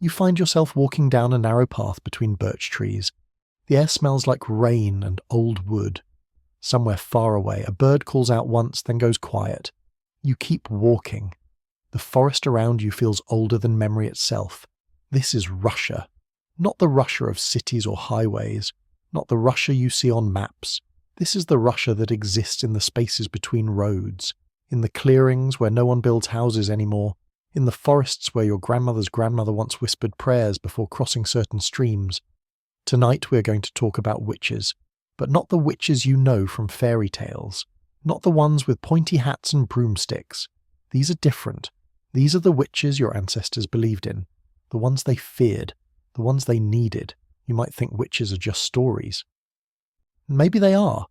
You find yourself walking down a narrow path between birch trees. The air smells like rain and old wood. Somewhere far away, a bird calls out once, then goes quiet. You keep walking. The forest around you feels older than memory itself. This is Russia. Not the Russia of cities or highways. Not the Russia you see on maps. This is the Russia that exists in the spaces between roads, in the clearings where no one builds houses anymore, in the forests where your grandmother's grandmother once whispered prayers before crossing certain streams. Tonight we are going to talk about witches, but not the witches you know from fairy tales, not the ones with pointy hats and broomsticks. These are different. These are the witches your ancestors believed in, the ones they feared, the ones they needed. You might think witches are just stories. Maybe they are,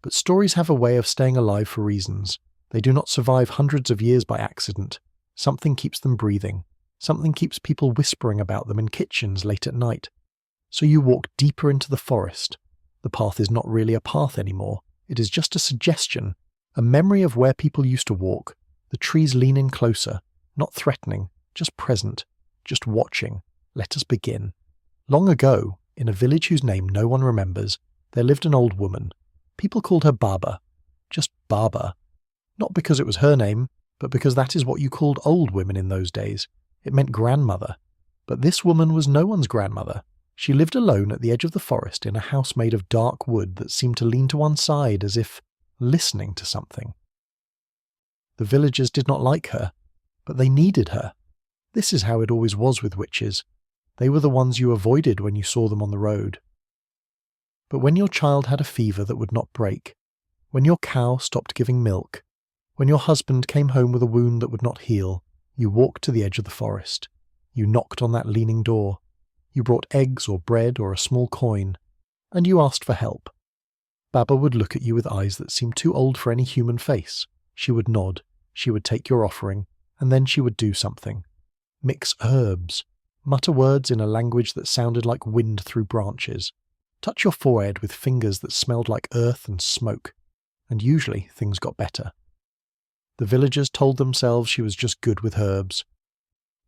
but stories have a way of staying alive for reasons. They do not survive hundreds of years by accident. Something keeps them breathing. Something keeps people whispering about them in kitchens late at night. So you walk deeper into the forest. The path is not really a path anymore. It is just a suggestion, a memory of where people used to walk. The trees lean in closer, not threatening, just present, just watching. Let us begin. Long ago, in a village whose name no one remembers, there lived an old woman. People called her Baba. Just Baba. Not because it was her name, but because that is what you called old women in those days. It meant grandmother. But this woman was no one's grandmother. She lived alone at the edge of the forest in a house made of dark wood that seemed to lean to one side as if listening to something. The villagers did not like her, but they needed her. This is how it always was with witches. They were the ones you avoided when you saw them on the road. But when your child had a fever that would not break, when your cow stopped giving milk, when your husband came home with a wound that would not heal, you walked to the edge of the forest. You knocked on that leaning door. You brought eggs or bread or a small coin, and you asked for help. Baba would look at you with eyes that seemed too old for any human face. She would nod, she would take your offering, and then she would do something. Mix herbs, mutter words in a language that sounded like wind through branches, touch your forehead with fingers that smelled like earth and smoke, and usually things got better. The villagers told themselves she was just good with herbs,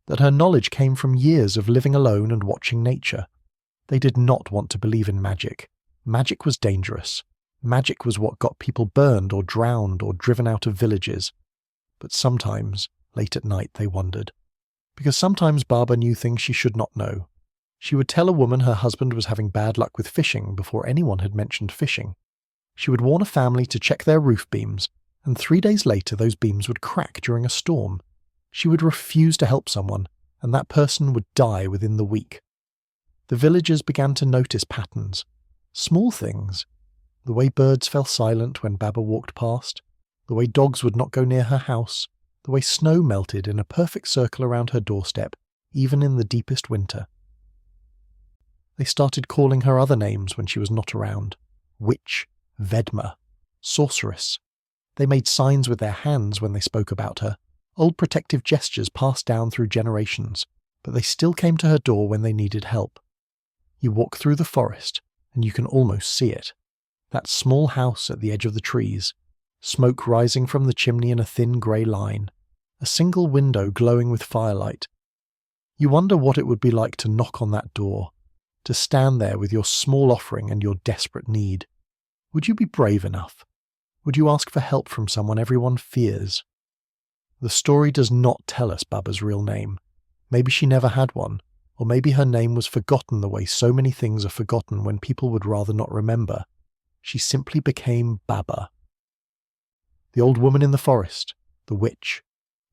that her knowledge came from years of living alone and watching nature. They did not want to believe in magic. Magic was dangerous. Magic was what got people burned or drowned or driven out of villages. But sometimes, late at night, they wondered. Because sometimes Baba knew things she should not know. She would tell a woman her husband was having bad luck with fishing before anyone had mentioned fishing. She would warn a family to check their roof beams, and 3 days later those beams would crack during a storm. She would refuse to help someone, and that person would die within the week. The villagers began to notice patterns. Small things. The way birds fell silent when Baba walked past. The way dogs would not go near her house. The way snow melted in a perfect circle around her doorstep, even in the deepest winter. They started calling her other names when she was not around. Witch, Vedma, sorceress. They made signs with their hands when they spoke about her. Old protective gestures passed down through generations, but they still came to her door when they needed help. You walk through the forest, and you can almost see it. That small house at the edge of the trees, smoke rising from the chimney in a thin grey line, a single window glowing with firelight. You wonder what it would be like to knock on that door, to stand there with your small offering and your desperate need. Would you be brave enough? Would you ask for help from someone everyone fears? The story does not tell us Baba's real name. Maybe she never had one, or maybe her name was forgotten the way so many things are forgotten when people would rather not remember. She simply became Baba. The old woman in the forest, the witch.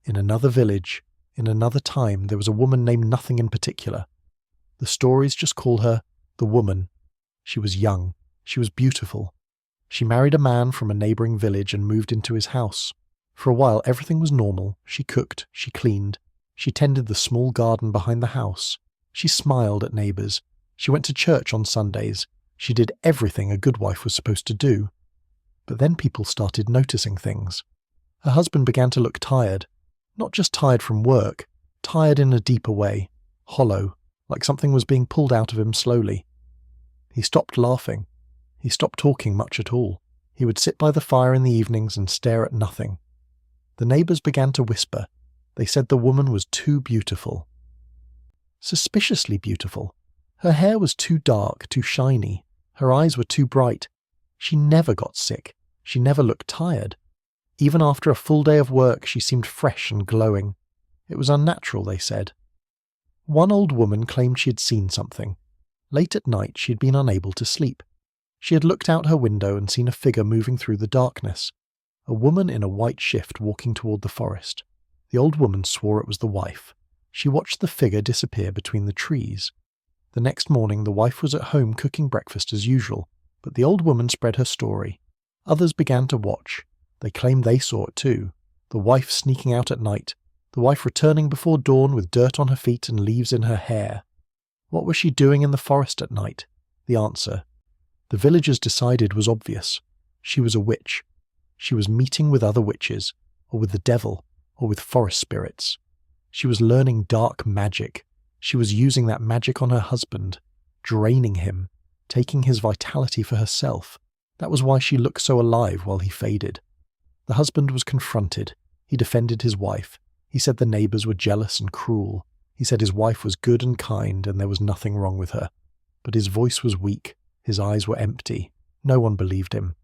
In another village, in another time, there was a woman named nothing in particular. The stories just call her the woman. She was young. She was beautiful. She married a man from a neighbouring village and moved into his house. For a while everything was normal. She cooked, she cleaned, she tended the small garden behind the house. She smiled at neighbours. She went to church on Sundays. She did everything a good wife was supposed to do. But then people started noticing things. Her husband began to look tired. Not just tired from work, tired in a deeper way, hollow, like something was being pulled out of him slowly. He stopped laughing. He stopped talking much at all. He would sit by the fire in the evenings and stare at nothing. The neighbours began to whisper. They said the woman was too beautiful. Suspiciously beautiful. Her hair was too dark, too shiny. Her eyes were too bright. She never got sick. She never looked tired. Even after a full day of work, she seemed fresh and glowing. It was unnatural, they said. One old woman claimed she had seen something. Late at night, she had been unable to sleep. She had looked out her window and seen a figure moving through the darkness. A woman in a white shift walking toward the forest. The old woman swore it was the wife. She watched the figure disappear between the trees. The next morning, the wife was at home cooking breakfast as usual, but the old woman spread her story. Others began to watch. They claimed they saw it too. The wife sneaking out at night. The wife returning before dawn with dirt on her feet and leaves in her hair. What was she doing in the forest at night? The answer, the villagers decided, was obvious. She was a witch. She was meeting with other witches, or with the devil, or with forest spirits. She was learning dark magic. She was using that magic on her husband, draining him, taking his vitality for herself. That was why she looked so alive while he faded. The husband was confronted. He defended his wife. He said the neighbours were jealous and cruel. He said his wife was good and kind and there was nothing wrong with her. But his voice was weak. His eyes were empty. No one believed him.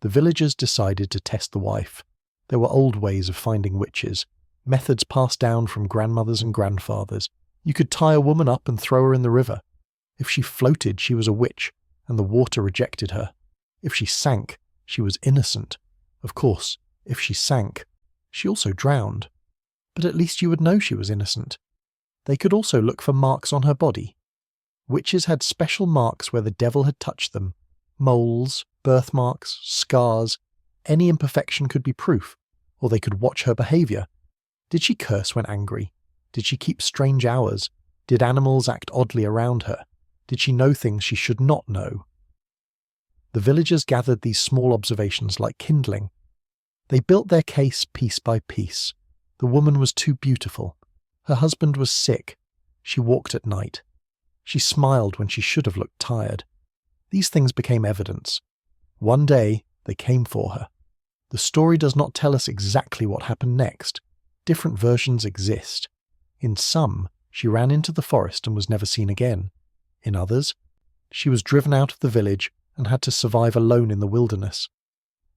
The villagers decided to test the wife. There were old ways of finding witches, methods passed down from grandmothers and grandfathers. You could tie a woman up and throw her in the river. If she floated, she was a witch, and the water rejected her. If she sank, she was innocent. Of course, if she sank, she also drowned. But at least you would know she was innocent. They could also look for marks on her body. Witches had special marks where the devil had touched them. Moles, birthmarks, scars. Any imperfection could be proof, or they could watch her behaviour. Did she curse when angry? Did she keep strange hours? Did animals act oddly around her? Did she know things she should not know? The villagers gathered these small observations like kindling. They built their case piece by piece. The woman was too beautiful. Her husband was sick. She walked at night. She smiled when she should have looked tired. These things became evidence. One day, they came for her. The story does not tell us exactly what happened next. Different versions exist. In some, she ran into the forest and was never seen again. In others, she was driven out of the village and had to survive alone in the wilderness.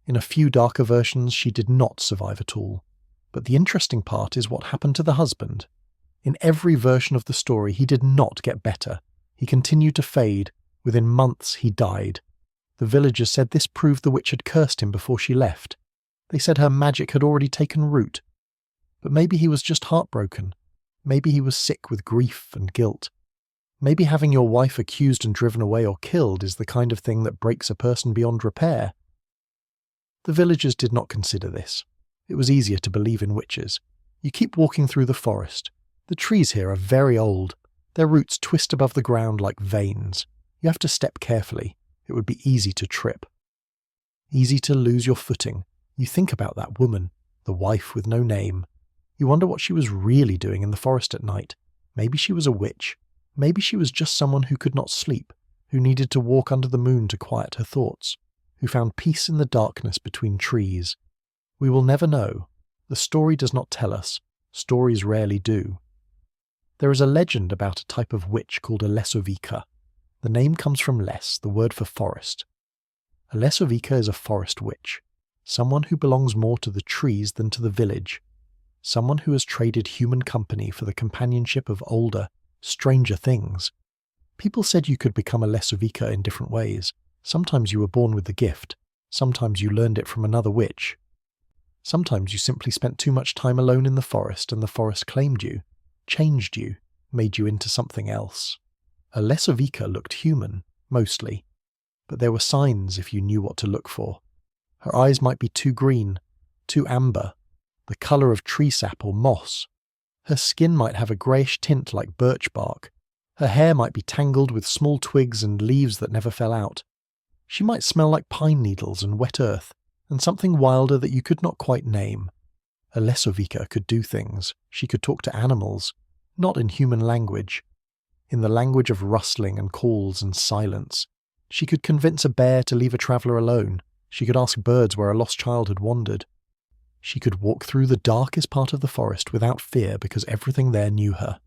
In a few darker versions, she did not survive at all. But the interesting part is what happened to the husband. In every version of the story, he did not get better. He continued to fade. Within months, he died. The villagers said this proved the witch had cursed him before she left. They said her magic had already taken root. But maybe he was just heartbroken. Maybe he was sick with grief and guilt. Maybe having your wife accused and driven away or killed is the kind of thing that breaks a person beyond repair. The villagers did not consider this. It was easier to believe in witches. You keep walking through the forest. The trees here are very old. Their roots twist above the ground like veins. You have to step carefully. It would be easy to trip. Easy to lose your footing. You think about that woman, the wife with no name. You wonder what she was really doing in the forest at night. Maybe she was a witch. Maybe she was just someone who could not sleep, who needed to walk under the moon to quiet her thoughts, who found peace in the darkness between trees. We will never know. The story does not tell us. Stories rarely do. There is a legend about a type of witch called a lesovika. The name comes from les, the word for forest. A lesovika is a forest witch, someone who belongs more to the trees than to the village, someone who has traded human company for the companionship of older, stranger things. People said you could become a lesovika in different ways. Sometimes you were born with the gift. Sometimes you learned it from another witch. Sometimes you simply spent too much time alone in the forest and the forest claimed you, changed you, made you into something else. A lesovika looked human, mostly, but there were signs if you knew what to look for. Her eyes might be too green, too amber, the colour of tree sap or moss. Her skin might have a greyish tint like birch bark. Her hair might be tangled with small twigs and leaves that never fell out. She might smell like pine needles and wet earth, and something wilder that you could not quite name. A lesovika could do things. She could talk to animals, not in human language, in the language of rustling and calls and silence. She could convince a bear to leave a traveller alone. She could ask birds where a lost child had wandered. She could walk through the darkest part of the forest without fear because everything there knew her.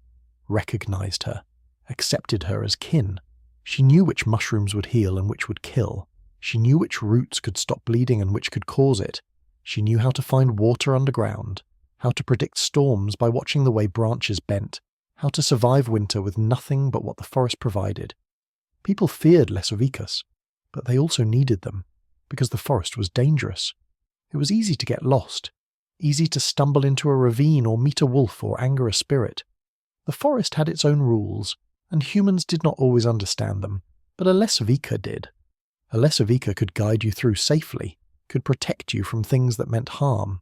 recognized her, accepted her as kin. She knew which mushrooms would heal and which would kill. She knew which roots could stop bleeding and which could cause it. She knew how to find water underground, how to predict storms by watching the way branches bent, how to survive winter with nothing but what the forest provided. People feared Lesovicas, but they also needed them, because the forest was dangerous. It was easy to get lost, easy to stumble into a ravine or meet a wolf or anger a spirit. The forest had its own rules, and humans did not always understand them, but a Lesovica did. A Lesovica could guide you through safely, could protect you from things that meant harm,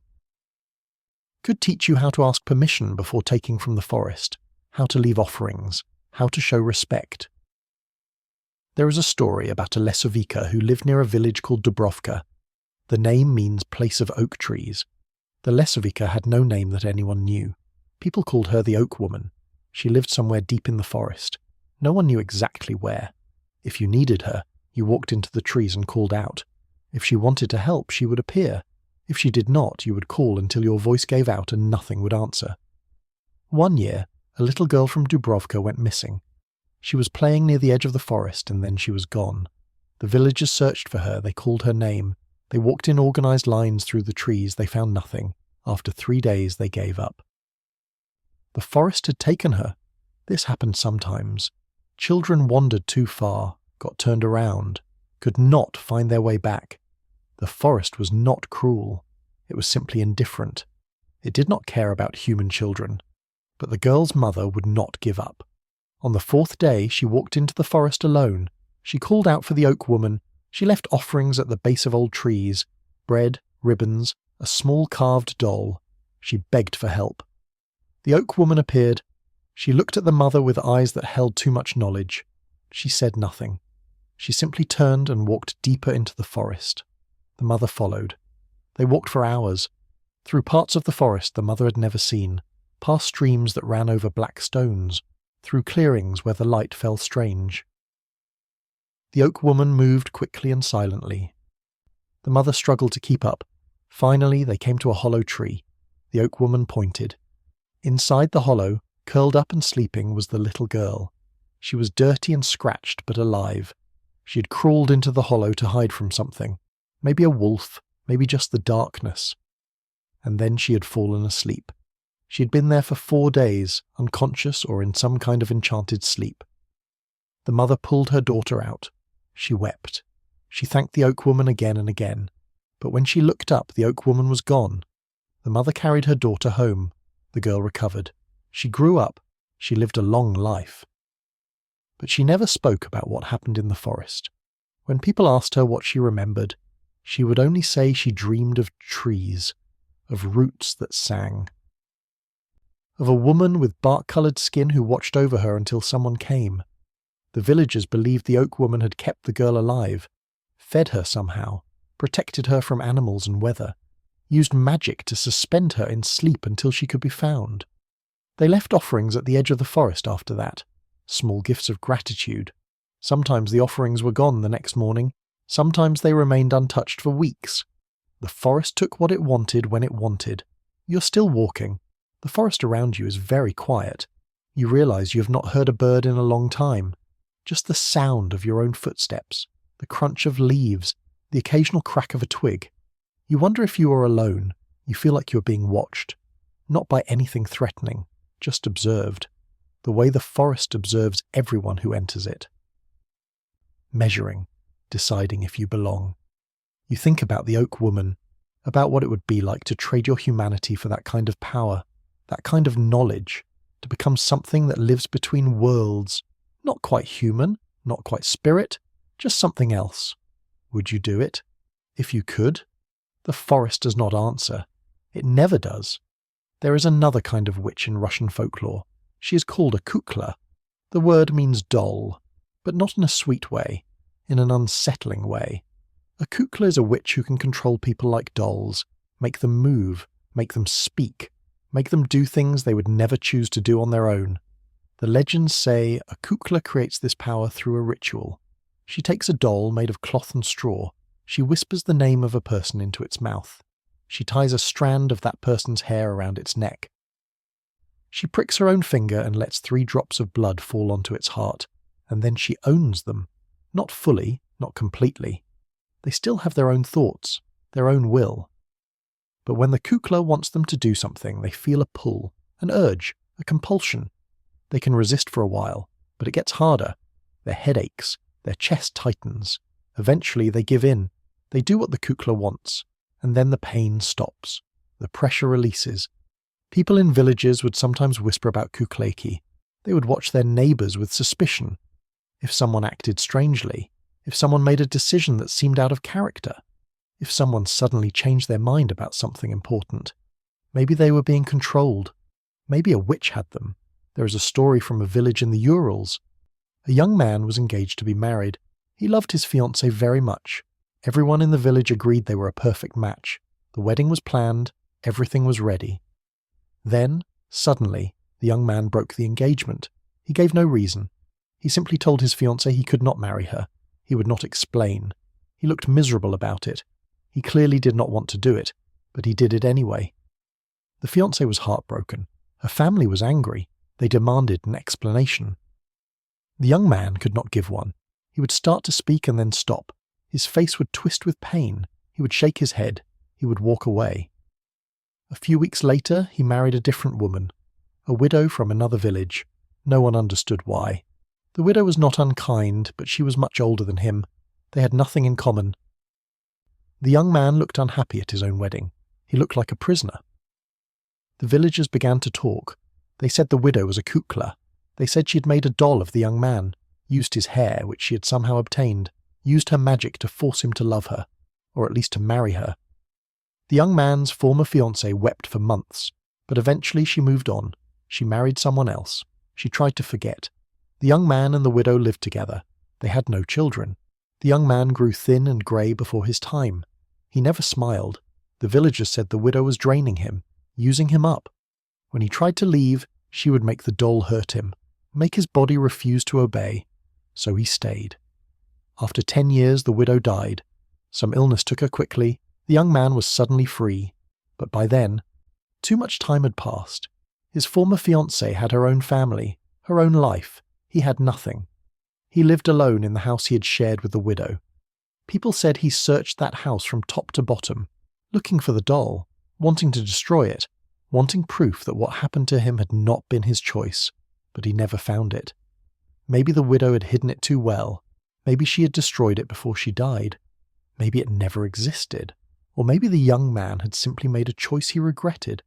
could teach you how to ask permission before taking from the forest, how to leave offerings, how to show respect. There is a story about a Lesovica who lived near a village called Dubrovka. The name means place of oak trees. The Lesovica had no name that anyone knew. People called her the Oak Woman. She lived somewhere deep in the forest. No one knew exactly where. If you needed her, you walked into the trees and called out. If she wanted to help, she would appear. If she did not, you would call until your voice gave out and nothing would answer. One year, a little girl from Dubrovka went missing. She was playing near the edge of the forest and then she was gone. The villagers searched for her, they called her name. They walked in organized lines through the trees, they found nothing. After 3 days, they gave up. The forest had taken her. This happened sometimes. Children wandered too far, got turned around, could not find their way back. The forest was not cruel. It was simply indifferent. It did not care about human children. But the girl's mother would not give up. On the 4th day, she walked into the forest alone. She called out for the Oak Woman. She left offerings at the base of old trees, bread, ribbons, a small carved doll. She begged for help. The Oak Woman appeared. She looked at the mother with eyes that held too much knowledge. She said nothing. She simply turned and walked deeper into the forest. The mother followed. They walked for hours, through parts of the forest the mother had never seen, past streams that ran over black stones, through clearings where the light fell strange. The Oak Woman moved quickly and silently. The mother struggled to keep up. Finally, they came to a hollow tree. The Oak Woman pointed. Inside the hollow, curled up and sleeping, was the little girl. She was dirty and scratched, but alive. She had crawled into the hollow to hide from something. Maybe a wolf, maybe just the darkness. And then she had fallen asleep. She had been there for 4 days, unconscious or in some kind of enchanted sleep. The mother pulled her daughter out. She wept. She thanked the Oak Woman again and again. But when she looked up, the Oak Woman was gone. The mother carried her daughter home. The girl recovered. She grew up. She lived a long life. But she never spoke about what happened in the forest. When people asked her what she remembered, she would only say she dreamed of trees, of roots that sang, of a woman with bark-coloured skin who watched over her until someone came. The villagers believed the Oak Woman had kept the girl alive, fed her somehow, protected her from animals and weather, used magic to suspend her in sleep until she could be found. They left offerings at the edge of the forest after that, small gifts of gratitude. Sometimes the offerings were gone the next morning, sometimes they remained untouched for weeks. The forest took what it wanted when it wanted. You're still walking. The forest around you is very quiet. You realize you have not heard a bird in a long time. Just the sound of your own footsteps, the crunch of leaves, the occasional crack of a twig. You wonder if you are alone. You feel like you're being watched. Not by anything threatening, just observed. The way the forest observes everyone who enters it. Measuring, deciding if you belong. You think about the Oak Woman, about what it would be like to trade your humanity for that kind of power, that kind of knowledge, to become something that lives between worlds, not quite human, not quite spirit, just something else. Would you do it? If you could? The forest does not answer. It never does. There is another kind of witch in Russian folklore. She is called a kukla. The word means doll, but not in a sweet way, in an unsettling way. A kukla is a witch who can control people like dolls, make them move, make them speak, make them do things they would never choose to do on their own. The legends say a kukla creates this power through a ritual. She takes a doll made of cloth and straw. She whispers the name of a person into its mouth. She ties a strand of that person's hair around its neck. She pricks her own finger and lets 3 drops of blood fall onto its heart, and then she owns them. Not fully, not completely. They still have their own thoughts, their own will. But when the kukla wants them to do something, they feel a pull, an urge, a compulsion. They can resist for a while, but it gets harder. Their head aches, their chest tightens. Eventually they give in. They do what the kukla wants, and then the pain stops. The pressure releases. People in villages would sometimes whisper about kuklaki. They would watch their neighbours with suspicion. If someone acted strangely, if someone made a decision that seemed out of character, if someone suddenly changed their mind about something important, maybe they were being controlled. Maybe a witch had them. There is a story from a village in the Urals. A young man was engaged to be married. He loved his fiancée very much. Everyone in the village agreed they were a perfect match. The wedding was planned. Everything was ready. Then, suddenly, the young man broke the engagement. He gave no reason. He simply told his fiancée he could not marry her. He would not explain. He looked miserable about it. He clearly did not want to do it, but he did it anyway. The fiancée was heartbroken. Her family was angry. They demanded an explanation. The young man could not give one. He would start to speak and then stop. His face would twist with pain. He would shake his head. He would walk away. A few weeks later, he married a different woman, a widow from another village. No one understood why. The widow was not unkind, but she was much older than him. They had nothing in common. The young man looked unhappy at his own wedding. He looked like a prisoner. The villagers began to talk. They said the widow was a kukla. They said she had made a doll of the young man, used his hair, which she had somehow obtained, used her magic to force him to love her, or at least to marry her. The young man's former fiancée wept for months, but eventually she moved on. She married someone else. She tried to forget. The young man and the widow lived together. They had no children. The young man grew thin and grey before his time. He never smiled. The villagers said the widow was draining him, using him up. When he tried to leave, she would make the doll hurt him, make his body refuse to obey. So he stayed. After 10 years, the widow died. Some illness took her quickly. The young man was suddenly free. But by then, too much time had passed. His former fiancée had her own family, her own life. He had nothing. He lived alone in the house he had shared with the widow. People said he searched that house from top to bottom, looking for the doll, wanting to destroy it, wanting proof that what happened to him had not been his choice, but he never found it. Maybe the widow had hidden it too well. Maybe she had destroyed it before she died. Maybe it never existed. Or maybe the young man had simply made a choice he regretted.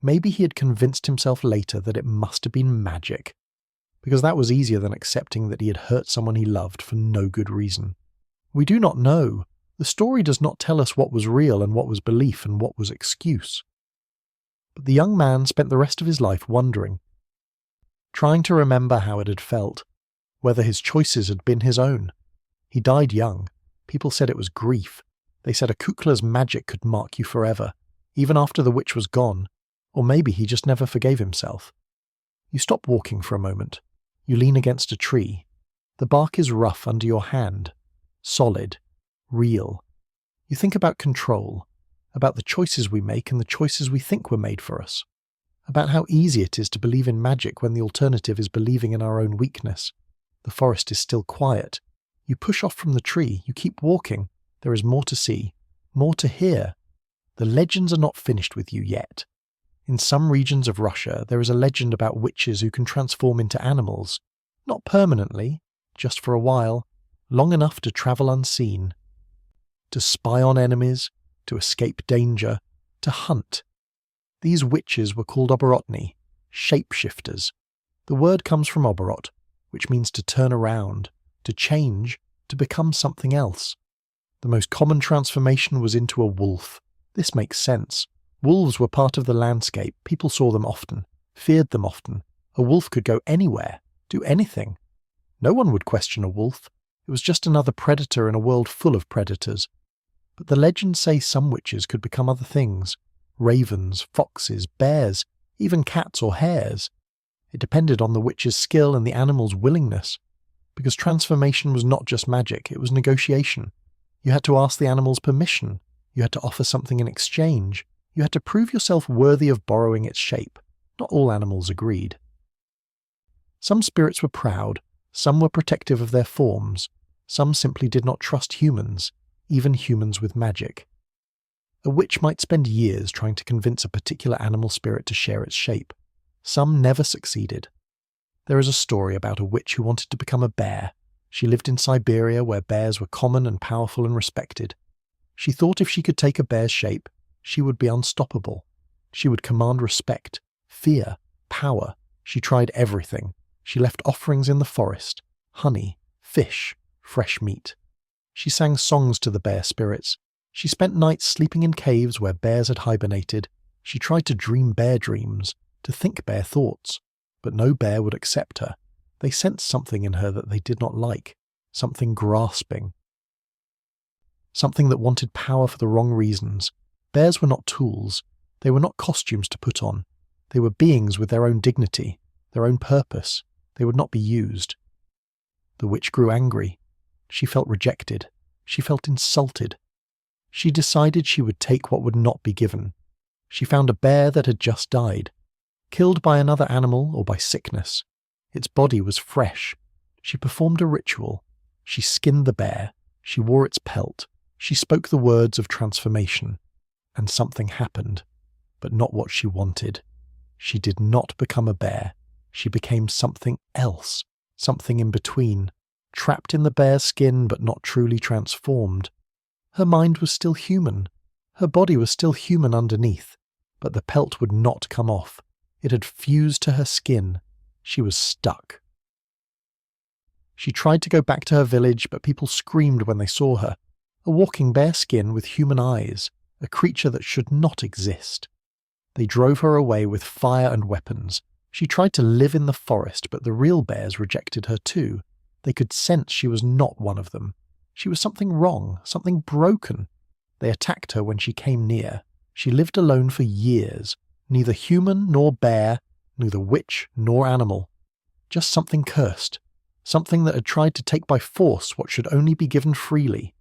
Maybe he had convinced himself later that it must have been magic, because that was easier than accepting that he had hurt someone he loved for no good reason. We do not know. The story does not tell us what was real and what was belief and what was excuse. But the young man spent the rest of his life wondering, trying to remember how it had felt, whether his choices had been his own. He died young. People said it was grief. They said a kukla's magic could mark you forever, even after the witch was gone, or maybe he just never forgave himself. You stop walking for a moment. You lean against a tree. The bark is rough under your hand, solid, real. You think about control, about the choices we make and the choices we think were made for us, about how easy it is to believe in magic when the alternative is believing in our own weakness. The forest is still quiet. You push off from the tree. You keep walking. There is more to see, more to hear. The legends are not finished with you yet. In some regions of Russia, there is a legend about witches who can transform into animals. Not permanently, just for a while, long enough to travel unseen. To spy on enemies, to escape danger, to hunt. These witches were called oborotny, shapeshifters. The word comes from oborot, which means to turn around, to change, to become something else. The most common transformation was into a wolf. This makes sense. Wolves were part of the landscape. People saw them often, feared them often. A wolf could go anywhere, do anything. No one would question a wolf. It was just another predator in a world full of predators. But the legends say some witches could become other things. Ravens, foxes, bears, even cats or hares. It depended on the witch's skill and the animal's willingness. Because transformation was not just magic, it was negotiation. You had to ask the animal's permission. You had to offer something in exchange. You had to prove yourself worthy of borrowing its shape. Not all animals agreed. Some spirits were proud, some were protective of their forms, some simply did not trust humans, even humans with magic. A witch might spend years trying to convince a particular animal spirit to share its shape. Some never succeeded. There is a story about a witch who wanted to become a bear. She lived in Siberia, where bears were common and powerful and respected. She thought if she could take a bear's shape, she would be unstoppable. She would command respect, fear, power. She tried everything. She left offerings in the forest, honey, fish, fresh meat. She sang songs to the bear spirits. She spent nights sleeping in caves where bears had hibernated. She tried to dream bear dreams, to think bear thoughts, but no bear would accept her. They sensed something in her that they did not like, something grasping. Something that wanted power for the wrong reasons. Bears were not tools. They were not costumes to put on. They were beings with their own dignity, their own purpose. They would not be used. The witch grew angry. She felt rejected. She felt insulted. She decided she would take what would not be given. She found a bear that had just died, killed by another animal or by sickness. Its body was fresh. She performed a ritual. She skinned the bear. She wore its pelt. She spoke the words of transformation. And something happened, but not what she wanted. She did not become a bear. She became something else, something in between, trapped in the bear's skin but not truly transformed. Her mind was still human. Her body was still human underneath, but the pelt would not come off. It had fused to her skin. She was stuck. She tried to go back to her village, but people screamed when they saw her. A walking bear skin with human eyes, a creature that should not exist. They drove her away with fire and weapons. She tried to live in the forest, but the real bears rejected her too. They could sense she was not one of them. She was something wrong, something broken. They attacked her when she came near. She lived alone for years, neither human nor bear, neither witch nor animal. Just something cursed, something that had tried to take by force what should only be given freely.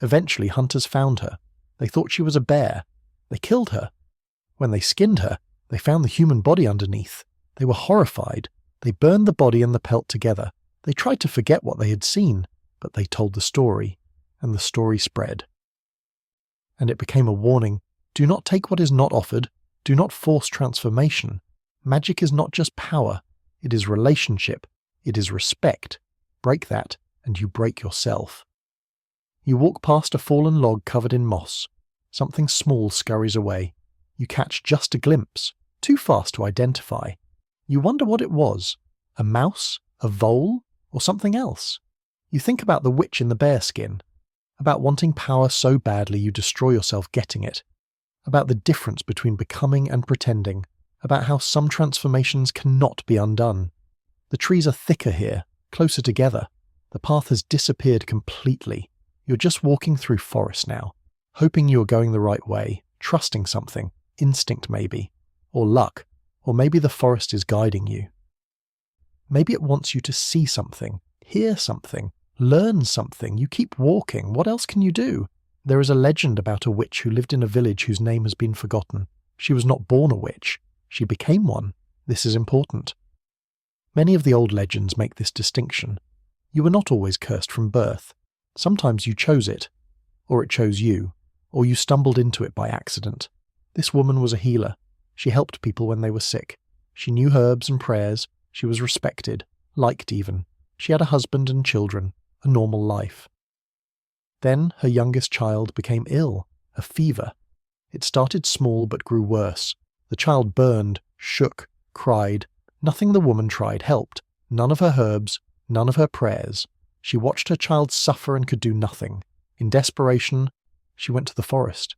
Eventually hunters found her. They thought she was a bear. They killed her. When they skinned her, they found the human body underneath. They were horrified. They burned the body and the pelt together. They tried to forget what they had seen, but they told the story, and the story spread. And it became a warning. Do not take what is not offered. Do not force transformation. Magic is not just power. It is relationship. It is respect. Break that, and you break yourself. You walk past a fallen log covered in moss. Something small scurries away. You catch just a glimpse, too fast to identify. You wonder what it was. A mouse? A vole? Or something else? You think about the witch in the bearskin. About wanting power so badly you destroy yourself getting it. About the difference between becoming and pretending. About how some transformations cannot be undone. The trees are thicker here, closer together. The path has disappeared completely. You're just walking through forest now, hoping you're going the right way, trusting something, instinct maybe, or luck, or maybe the forest is guiding you. Maybe it wants you to see something, hear something, learn something. You keep walking. What else can you do? There is a legend about a witch who lived in a village whose name has been forgotten. She was not born a witch. She became one. This is important. Many of the old legends make this distinction. You were not always cursed from birth. Sometimes you chose it, or it chose you, or you stumbled into it by accident. This woman was a healer. She helped people when they were sick. She knew herbs and prayers. She was respected, liked even. She had a husband and children, a normal life. Then her youngest child became ill, a fever. It started small but grew worse. The child burned, shook, cried. Nothing the woman tried helped. None of her herbs, none of her prayers. She watched her child suffer and could do nothing. In desperation, she went to the forest.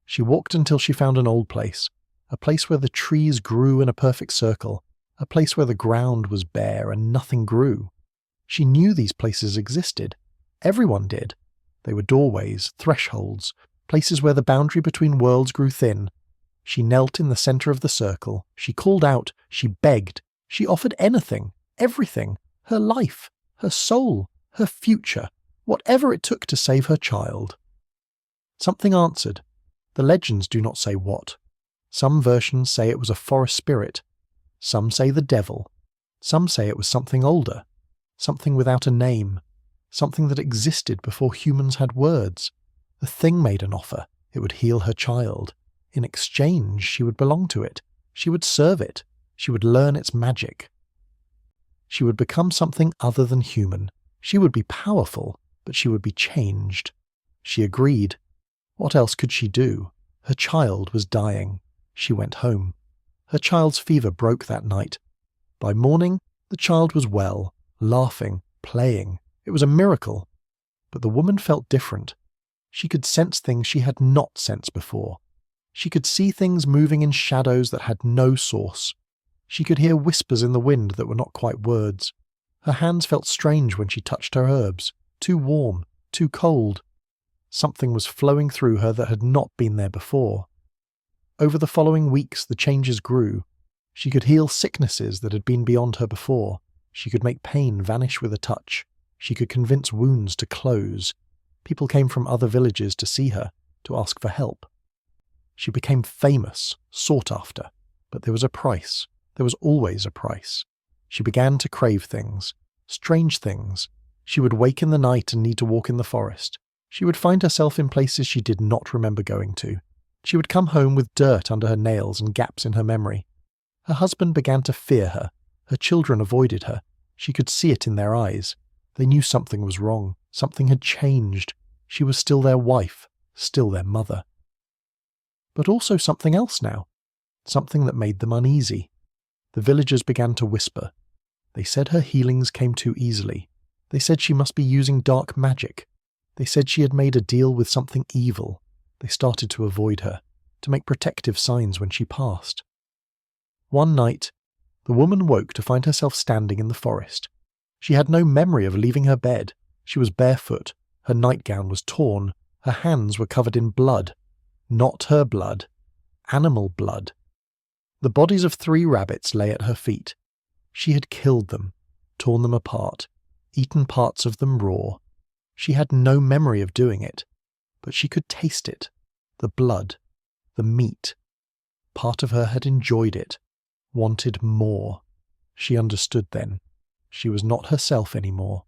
She walked until she found an old place, a place where the trees grew in a perfect circle, a place where the ground was bare and nothing grew. She knew these places existed. Everyone did. They were doorways, thresholds, places where the boundary between worlds grew thin. She knelt in the center of the circle. She called out. She begged. She offered anything, everything, her life, her soul, her future, whatever it took to save her child. Something answered. The legends do not say what. Some versions say it was a forest spirit, Some say the devil. Some say it was something older, something without a name, something that existed before humans had words. The thing made an offer. It would heal her child. In exchange, she would belong to it. She would serve it. She would learn its magic. She would become something other than human. She would be powerful, but she would be changed. She agreed. What else could she do? Her child was dying. She went home. Her child's fever broke that night. By morning, the child was well, laughing, playing. It was a miracle. But the woman felt different. She could sense things she had not sensed before. She could see things moving in shadows that had no source. She could hear whispers in the wind that were not quite words. Her hands felt strange when she touched her herbs, too warm, too cold. Something was flowing through her that had not been there before. Over the following weeks, the changes grew. She could heal sicknesses that had been beyond her before. She could make pain vanish with a touch. She could convince wounds to close. People came from other villages to see her, to ask for help. She became famous, sought after, but there was a price. There was always a price. She began to crave things, strange things. She would wake in the night and need to walk in the forest. She would find herself in places she did not remember going to. She would come home with dirt under her nails and gaps in her memory. Her husband began to fear her. Her children avoided her. She could see it in their eyes. They knew something was wrong. Something had changed. She was still their wife, still their mother. But also something else now. Something that made them uneasy. The villagers began to whisper. They said her healings came too easily. They said she must be using dark magic. They said she had made a deal with something evil. They started to avoid her, to make protective signs when she passed. One night, the woman woke to find herself standing in the forest. She had no memory of leaving her bed. She was barefoot. Her nightgown was torn. Her hands were covered in blood. Not her blood. Animal blood. The bodies of 3 rabbits lay at her feet. She had killed them, torn them apart, eaten parts of them raw. She had no memory of doing it, but she could taste it, the blood, the meat. Part of her had enjoyed it, wanted more. She understood then. She was not herself anymore.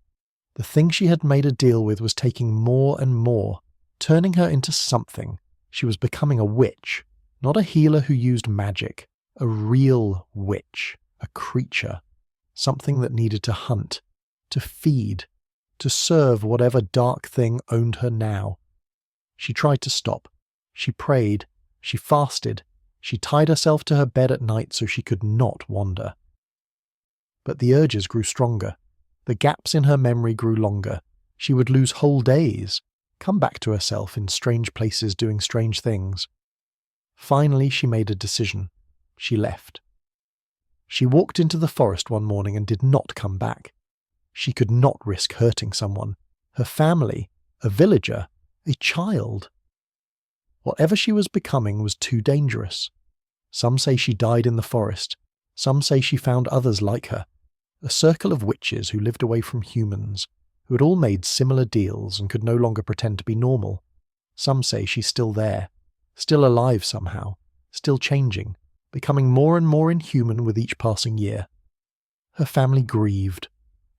The thing she had made a deal with was taking more and more, turning her into something. She was becoming a witch, not a healer who used magic. A real witch, a creature, something that needed to hunt, to feed, to serve whatever dark thing owned her now. She tried to stop. She prayed. She fasted. She tied herself to her bed at night so she could not wander. But the urges grew stronger. The gaps in her memory grew longer. She would lose whole days, come back to herself in strange places doing strange things. Finally, she made a decision. She left. She walked into the forest one morning and did not come back. She could not risk hurting someone. Her family, a villager, a child. Whatever she was becoming was too dangerous. Some say she died in the forest. Some say she found others like her. A circle of witches who lived away from humans, who had all made similar deals and could no longer pretend to be normal. Some say she's still there, still alive somehow, still changing, becoming more and more inhuman with each passing year. Her family grieved.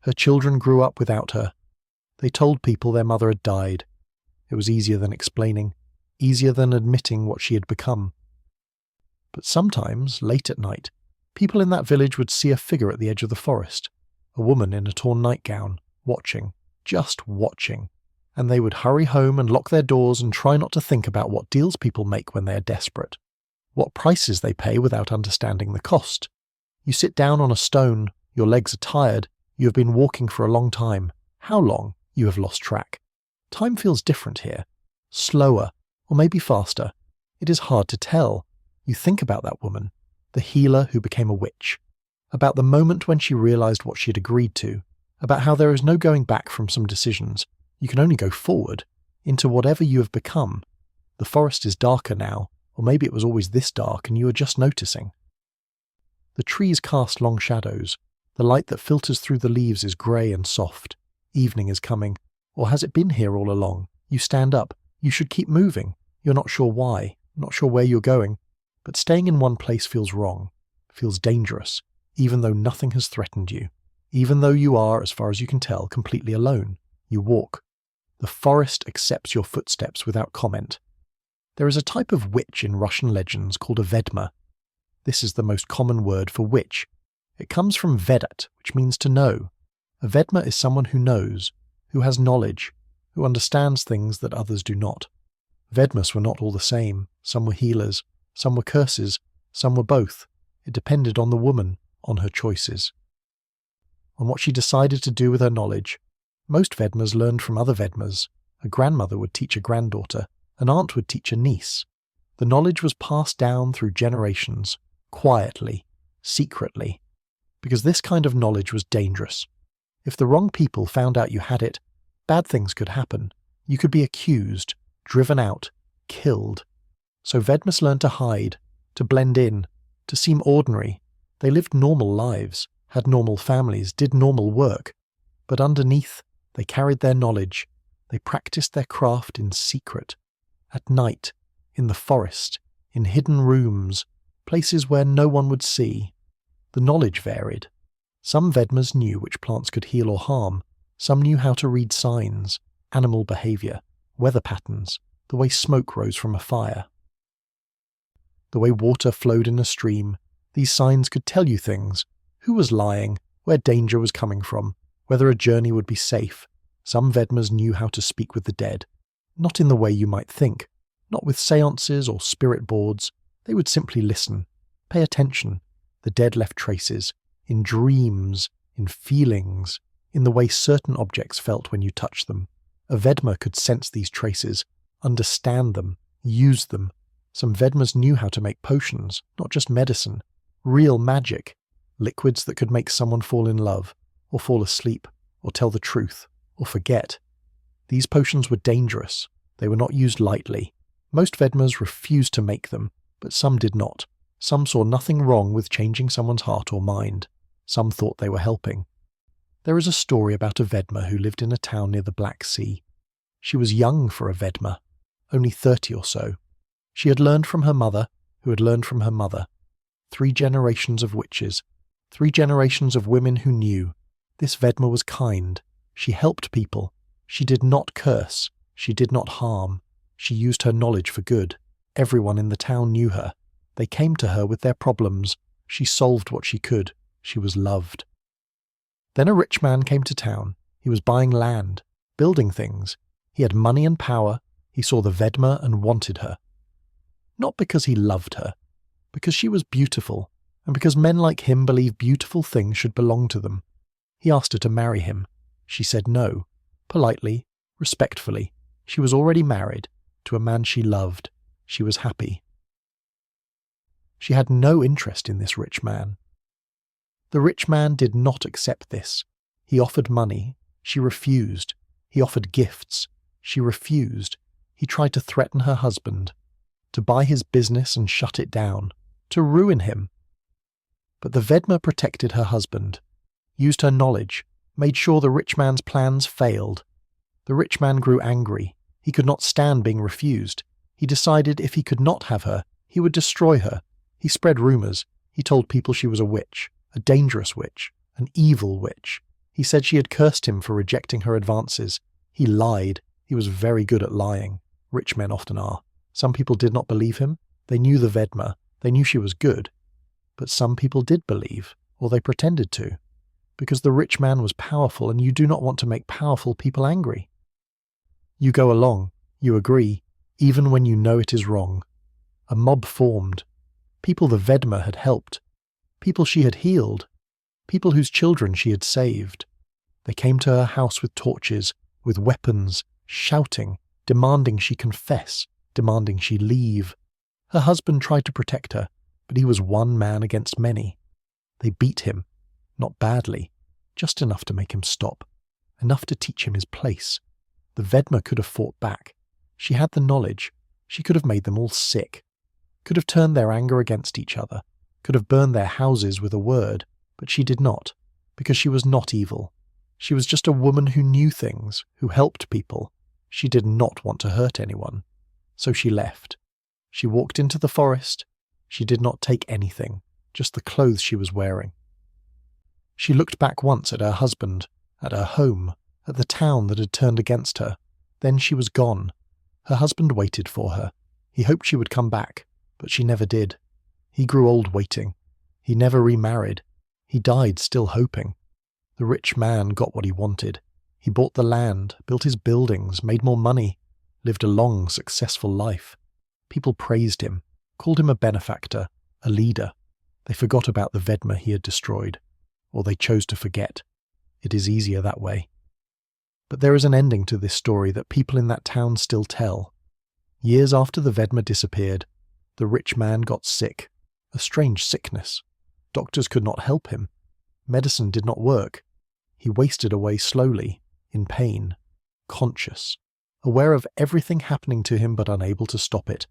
Her children grew up without her. They told people their mother had died. It was easier than explaining, easier than admitting what she had become. But sometimes, late at night, people in that village would see a figure at the edge of the forest, a woman in a torn nightgown, watching, just watching, and they would hurry home and lock their doors and try not to think about what deals people make when they are desperate. What prices they pay without understanding the cost. You sit down on a stone, your legs are tired, you have been walking for a long time. How long? You have lost track. Time feels different here. Slower, or maybe faster. It is hard to tell. You think about that woman, the healer who became a witch, about the moment when she realized what she had agreed to, about how there is no going back from some decisions. You can only go forward, into whatever you have become. The forest is darker now. Or maybe it was always this dark and you were just noticing. The trees cast long shadows. The light that filters through the leaves is grey and soft. Evening is coming. Or has it been here all along? You stand up. You should keep moving. You're not sure why, not sure where you're going. But staying in one place feels wrong. feels dangerous, even though nothing has threatened you. Even though you are, as far as you can tell, completely alone. You walk. The forest accepts your footsteps without comment. There is a type of witch in Russian legends called a vedma. This is the most common word for witch. It comes from vedat, which means to know. A vedma is someone who knows, who has knowledge, who understands things that others do not. Vedmas were not all the same. Some were healers, some were curses, some were both. It depended on the woman, on her choices. On what she decided to do with her knowledge. Most vedmas learned from other vedmas. A grandmother would teach a granddaughter, an aunt would teach a niece. The knowledge was passed down through generations, quietly, secretly, because this kind of knowledge was dangerous. If the wrong people found out you had it, bad things could happen. You could be accused, driven out, killed. So vedmas learned to hide, to blend in, to seem ordinary. They lived normal lives, had normal families, did normal work. But underneath, they carried their knowledge. They practiced their craft in secret. At night, in the forest, in hidden rooms, places where no one would see. The knowledge varied. Some vedmas knew which plants could heal or harm. Some knew how to read signs, animal behavior, weather patterns, the way smoke rose from a fire. The way water flowed in a stream. These signs could tell you things. Who was lying, where danger was coming from, whether a journey would be safe. Some vedmas knew how to speak with the dead. Not in the way you might think, not with seances or spirit boards. They would simply listen, pay attention. The dead left traces, in dreams, in feelings, in the way certain objects felt when you touched them. A vedma could sense these traces, understand them, use them. Some vedmas knew how to make potions, not just medicine, real magic, liquids that could make someone fall in love, or fall asleep, or tell the truth, or forget. These potions were dangerous. They were not used lightly. Most vedmas refused to make them, but some did not. Some saw nothing wrong with changing someone's heart or mind. Some thought they were helping. There is a story about a vedma who lived in a town near the Black Sea. She was young for a vedma, only 30 or so. She had learned from her mother, who had learned from her mother. 3 generations of witches, 3 generations of women who knew. This vedma was kind. She helped people. She did not curse. She did not harm. She used her knowledge for good. Everyone in the town knew her. They came to her with their problems. She solved what she could. She was loved. Then a rich man came to town. He was buying land, building things. He had money and power. He saw the vedma and wanted her. Not because he loved her, because she was beautiful, and because men like him believe beautiful things should belong to them. He asked her to marry him. She said no, politely, respectfully. She was already married to a man she loved. She was happy. She had no interest in this rich man. The rich man did not accept this. He offered money. She refused. He offered gifts. She refused. He tried to threaten her husband, to buy his business and shut it down, to ruin him. But the vedma protected her husband, used her knowledge, made sure the rich man's plans failed. The rich man grew angry. He could not stand being refused. He decided if he could not have her, he would destroy her. He spread rumors. He told people she was a witch, a dangerous witch, an evil witch. He said she had cursed him for rejecting her advances. He lied. He was very good at lying. Rich men often are. Some people did not believe him. They knew the vedma. They knew she was good. But some people did believe, or they pretended to, because the rich man was powerful, and you do not want to make powerful people angry. You go along. You agree, even when you know it is wrong. A mob formed. People the vedma had helped. People she had healed. People whose children she had saved. They came to her house with torches, with weapons, shouting, demanding she confess, demanding she leave. Her husband tried to protect her, but he was one man against many. They beat him, not badly, just enough to make him stop, enough to teach him his place. The vedma could have fought back. She had the knowledge. She could have made them all sick, could have turned their anger against each other, could have burned their houses with a word, but she did not, because she was not evil. She was just a woman who knew things, who helped people. She did not want to hurt anyone. So she left. She walked into the forest. She did not take anything. just the clothes she was wearing. She looked back once at her husband, at her home, at the town that had turned against her. Then she was gone. Her husband waited for her. He hoped she would come back, but she never did. He grew old waiting. He never remarried. He died still hoping. The rich man got what he wanted. He bought the land, built his buildings, made more money, lived a long, successful life. People praised him, called him a benefactor, a leader. They forgot about the Vedma he had destroyed, or they chose to forget. It is easier that way. But there is an ending to this story that people in that town still tell. Years after the Vedma disappeared, the rich man got sick, a strange sickness. Doctors could not help him. Medicine did not work. He wasted away slowly, in pain, conscious, aware of everything happening to him but unable to stop it.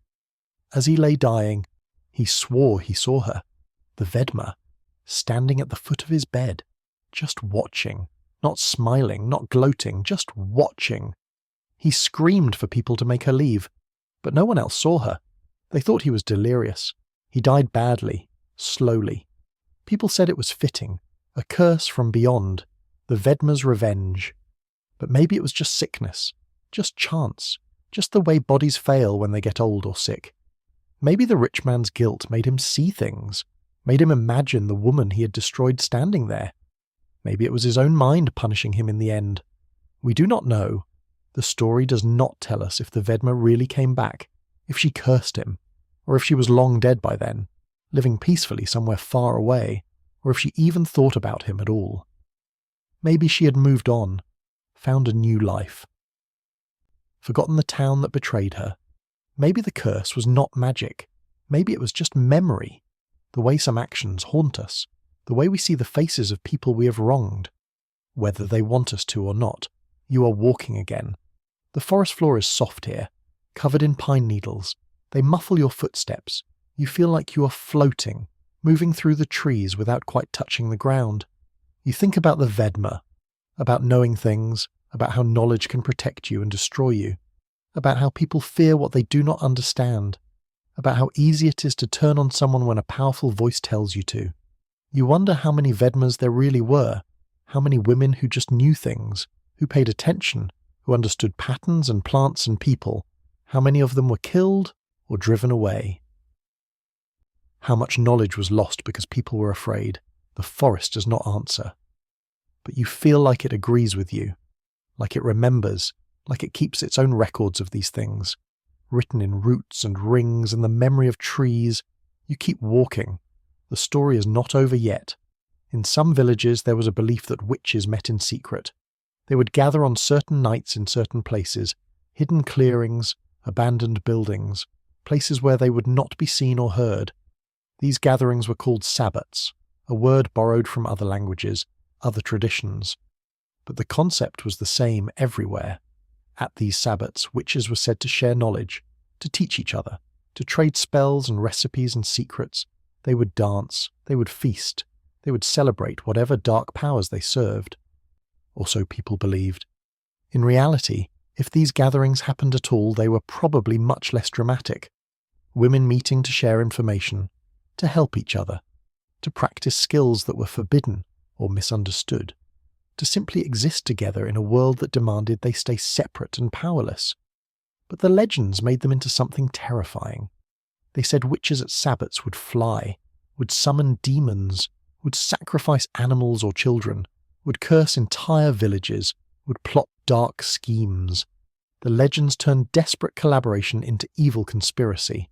As he lay dying, he swore he saw her, the Vedma, standing at the foot of his bed, just watching, not smiling, not gloating, just watching. He screamed for people to make her leave, but no one else saw her. They thought he was delirious. He died badly, slowly. People said it was fitting, a curse from beyond, the Vedma's revenge. But maybe it was just sickness, just chance, just the way bodies fail when they get old or sick. Maybe the rich man's guilt made him see things, made him imagine the woman he had destroyed standing there. Maybe it was his own mind punishing him in the end. We do not know. The story does not tell us if the Vedma really came back, if she cursed him, or if she was long dead by then, living peacefully somewhere far away, or if she even thought about him at all. Maybe she had moved on, found a new life. Forgotten the town that betrayed her. Maybe the curse was not magic. Maybe it was just memory, the way some actions haunt us, the way we see the faces of people we have wronged. Whether they want us to or not, you are walking again. The forest floor is soft here, covered in pine needles. They muffle your footsteps. You feel like you are floating, moving through the trees without quite touching the ground. You think about the Vedma, about knowing things, about how knowledge can protect you and destroy you, about how people fear what they do not understand, about how easy it is to turn on someone when a powerful voice tells you to. You wonder how many Vedmas there really were, how many women who just knew things, who paid attention, who understood patterns and plants and people, how many of them were killed or driven away. How much knowledge was lost because people were afraid. The forest does not answer. But you feel like it agrees with you, like it remembers, like it keeps its own records of these things, written in roots and rings and the memory of trees. You keep walking. The story is not over yet. In some villages there was a belief that witches met in secret. They would gather on certain nights in certain places, hidden clearings, abandoned buildings, places where they would not be seen or heard. These gatherings were called sabbats, a word borrowed from other languages, other traditions. But the concept was the same everywhere. At these sabbats, witches were said to share knowledge, to teach each other, to trade spells and recipes and secrets. They would dance, they would feast, they would celebrate whatever dark powers they served. Or so people believed. In reality, if these gatherings happened at all, they were probably much less dramatic. Women meeting to share information, to help each other, to practice skills that were forbidden or misunderstood, to simply exist together in a world that demanded they stay separate and powerless. But the legends made them into something terrifying. They said witches at sabbats would fly, would summon demons, would sacrifice animals or children, would curse entire villages, would plot dark schemes. The legends turned desperate collaboration into evil conspiracy.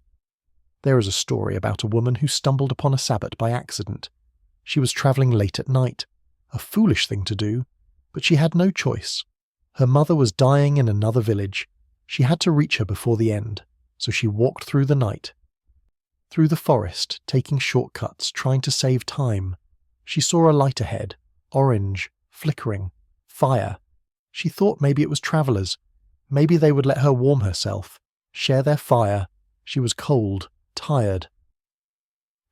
There is a story about a woman who stumbled upon a sabbat by accident. She was travelling late at night, a foolish thing to do, but she had no choice. Her mother was dying in another village. She had to reach her before the end, so she walked through the night. Through the forest, taking shortcuts, trying to save time. She saw a light ahead, orange, flickering, fire. She thought maybe it was travellers. Maybe they would let her warm herself, share their fire. She was cold, tired.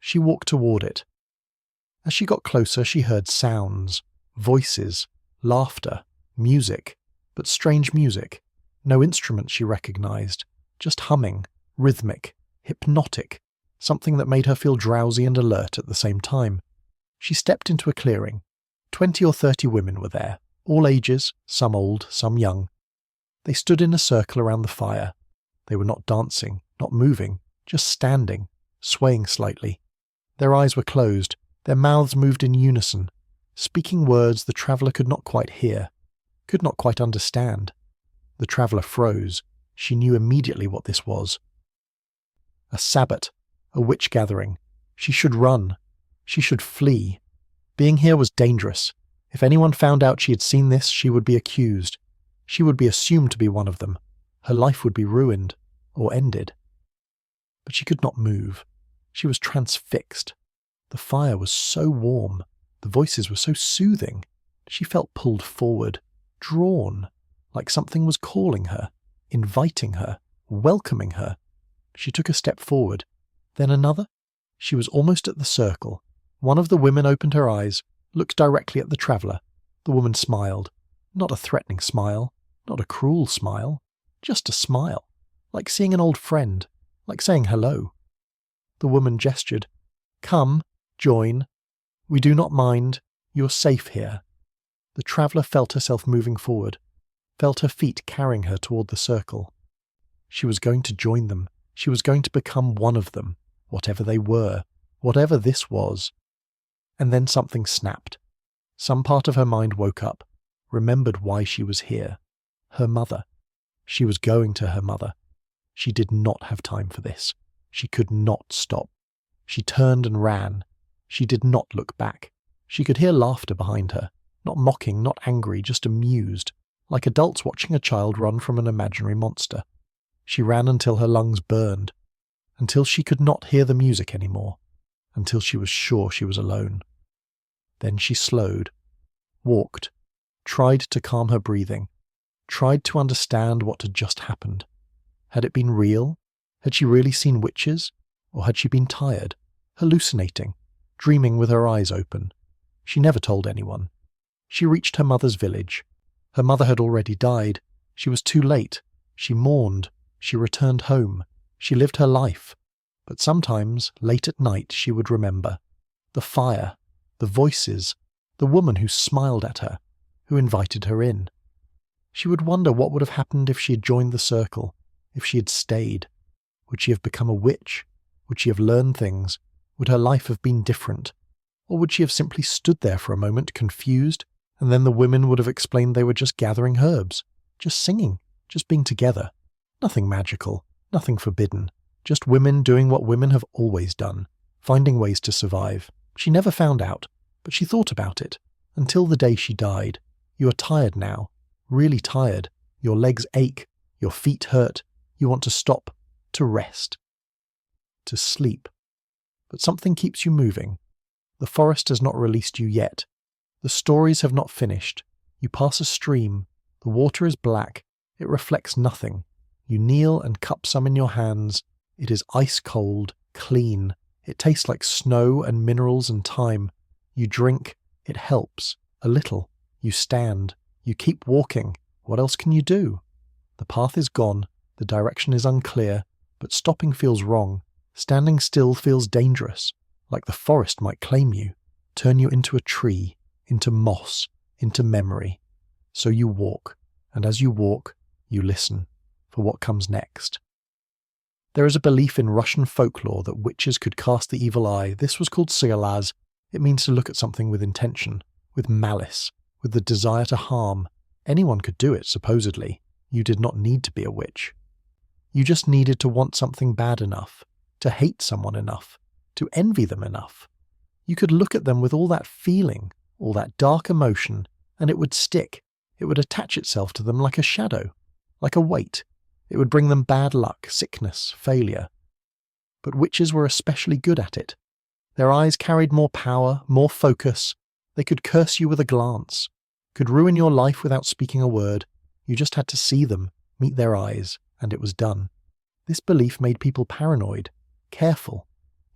She walked toward it. As she got closer, she heard sounds, voices, laughter, music, but strange music. No instruments she recognized, just humming, rhythmic, hypnotic, something that made her feel drowsy and alert at the same time. She stepped into a clearing. 20 or 30 women were there, all ages, some old, some young. They stood in a circle around the fire. They were not dancing, not moving, just standing, swaying slightly. Their eyes were closed, their mouths moved in unison, speaking words the traveller could not quite hear, could not quite understand. The traveller froze. She knew immediately what this was. A sabbat, a witch gathering. She should run. She should flee. Being here was dangerous. If anyone found out she had seen this, she would be accused. She would be assumed to be one of them. Her life would be ruined, or ended. But she could not move. She was transfixed. The fire was so warm. The voices were so soothing. She felt pulled forward, drawn, like something was calling her, inviting her, welcoming her. She took a step forward, then another. She was almost at the circle. One of the women opened her eyes, looked directly at the traveller. The woman smiled. Not a threatening smile, not a cruel smile, just a smile, like seeing an old friend, like saying hello. The woman gestured. Come, join. We do not mind. You're safe here. The traveller felt herself moving forward, felt her feet carrying her toward the circle. She was going to join them. She was going to become one of them, whatever they were, whatever this was. And then something snapped. Some part of her mind woke up, remembered why she was here. Her mother. She was going to her mother. She did not have time for this. She could not stop. She turned and ran. She did not look back. She could hear laughter behind her, not mocking, not angry, just amused, like adults watching a child run from an imaginary monster. She ran until her lungs burned, until she could not hear the music anymore, until she was sure she was alone. Then she slowed, walked, tried to calm her breathing, tried to understand what had just happened. Had it been real? Had she really seen witches? Or had she been tired, hallucinating, dreaming with her eyes open? She never told anyone. She reached her mother's village. Her mother had already died. She was too late. She mourned. She returned home. She lived her life. But sometimes, late at night, she would remember. The fire, the voices, the woman who smiled at her, who invited her in. She would wonder what would have happened if she had joined the circle, if she had stayed. Would she have become a witch? Would she have learned things? Would her life have been different? Or would she have simply stood there for a moment, confused, and then the women would have explained they were just gathering herbs, just singing, just being together? Nothing magical, nothing forbidden, just women doing what women have always done, finding ways to survive. She never found out, but she thought about it, until the day she died. You are tired now, really tired. Your legs ache, your feet hurt, you want to stop, to rest, to sleep. But something keeps you moving. The forest has not released you yet. The stories have not finished. You pass a stream. The water is black. It reflects nothing. You kneel and cup some in your hands. It is ice cold, clean. It tastes like snow and minerals and time. You drink. It helps. A little. You stand. You keep walking. What else can you do? The path is gone. The direction is unclear. But stopping feels wrong. Standing still feels dangerous. Like the forest might claim you, turn you into a tree, into moss, into memory. So you walk, and as you walk, you listen for what comes next. There is a belief in Russian folklore that witches could cast the evil eye. This was called sigalaz. It means to look at something with intention, with malice, with the desire to harm. Anyone could do it, supposedly. You did not need to be a witch. You just needed to want something bad enough, to hate someone enough, to envy them enough. You could look at them with all that feeling, all that dark emotion, and it would stick. It would attach itself to them like a shadow, like a weight. It would bring them bad luck, sickness, failure. But witches were especially good at it. Their eyes carried more power, more focus. They could curse you with a glance, could ruin your life without speaking a word. You just had to see them, meet their eyes, and it was done. This belief made people paranoid, careful.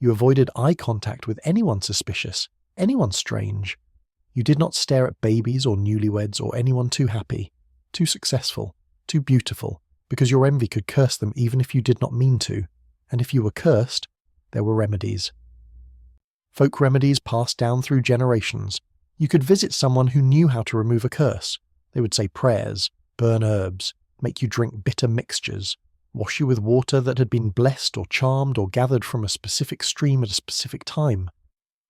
You avoided eye contact with anyone suspicious, anyone strange. You did not stare at babies or newlyweds or anyone too happy, too successful, too beautiful, because your envy could curse them even if you did not mean to. And if you were cursed, there were remedies. Folk remedies passed down through generations. You could visit someone who knew how to remove a curse. They would say prayers, burn herbs, make you drink bitter mixtures, wash you with water that had been blessed or charmed or gathered from a specific stream at a specific time.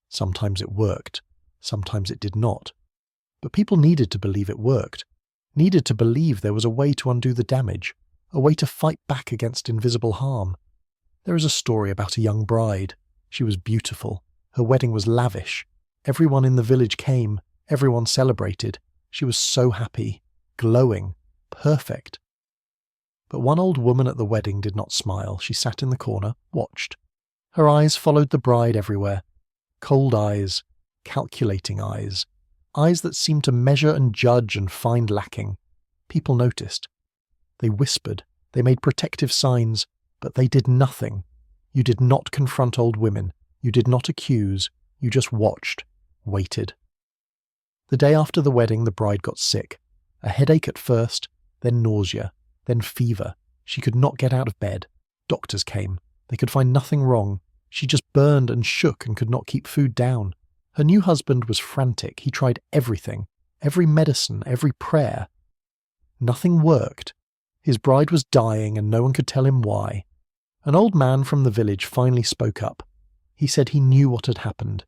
Sometimes it worked, sometimes it did not. But people needed to believe it worked, needed to believe there was a way to undo the damage, a way to fight back against invisible harm. There is a story about a young bride. She was beautiful. Her wedding was lavish. Everyone in the village came. Everyone celebrated. She was so happy, glowing, perfect. But one old woman at the wedding did not smile. She sat in the corner, watched. Her eyes followed the bride everywhere. Cold eyes, calculating eyes. Eyes that seemed to measure and judge and find lacking. People noticed. They whispered. They made protective signs. But they did nothing. You did not confront old women. You did not accuse. You just watched, waited. The day after the wedding, the bride got sick. A headache at first, then nausea, then fever. She could not get out of bed. Doctors came. They could find nothing wrong. She just burned and shook and could not keep food down. Her new husband was frantic. He tried everything, every medicine, every prayer. Nothing worked. His bride was dying and no one could tell him why. An old man from the village finally spoke up. He said he knew what had happened.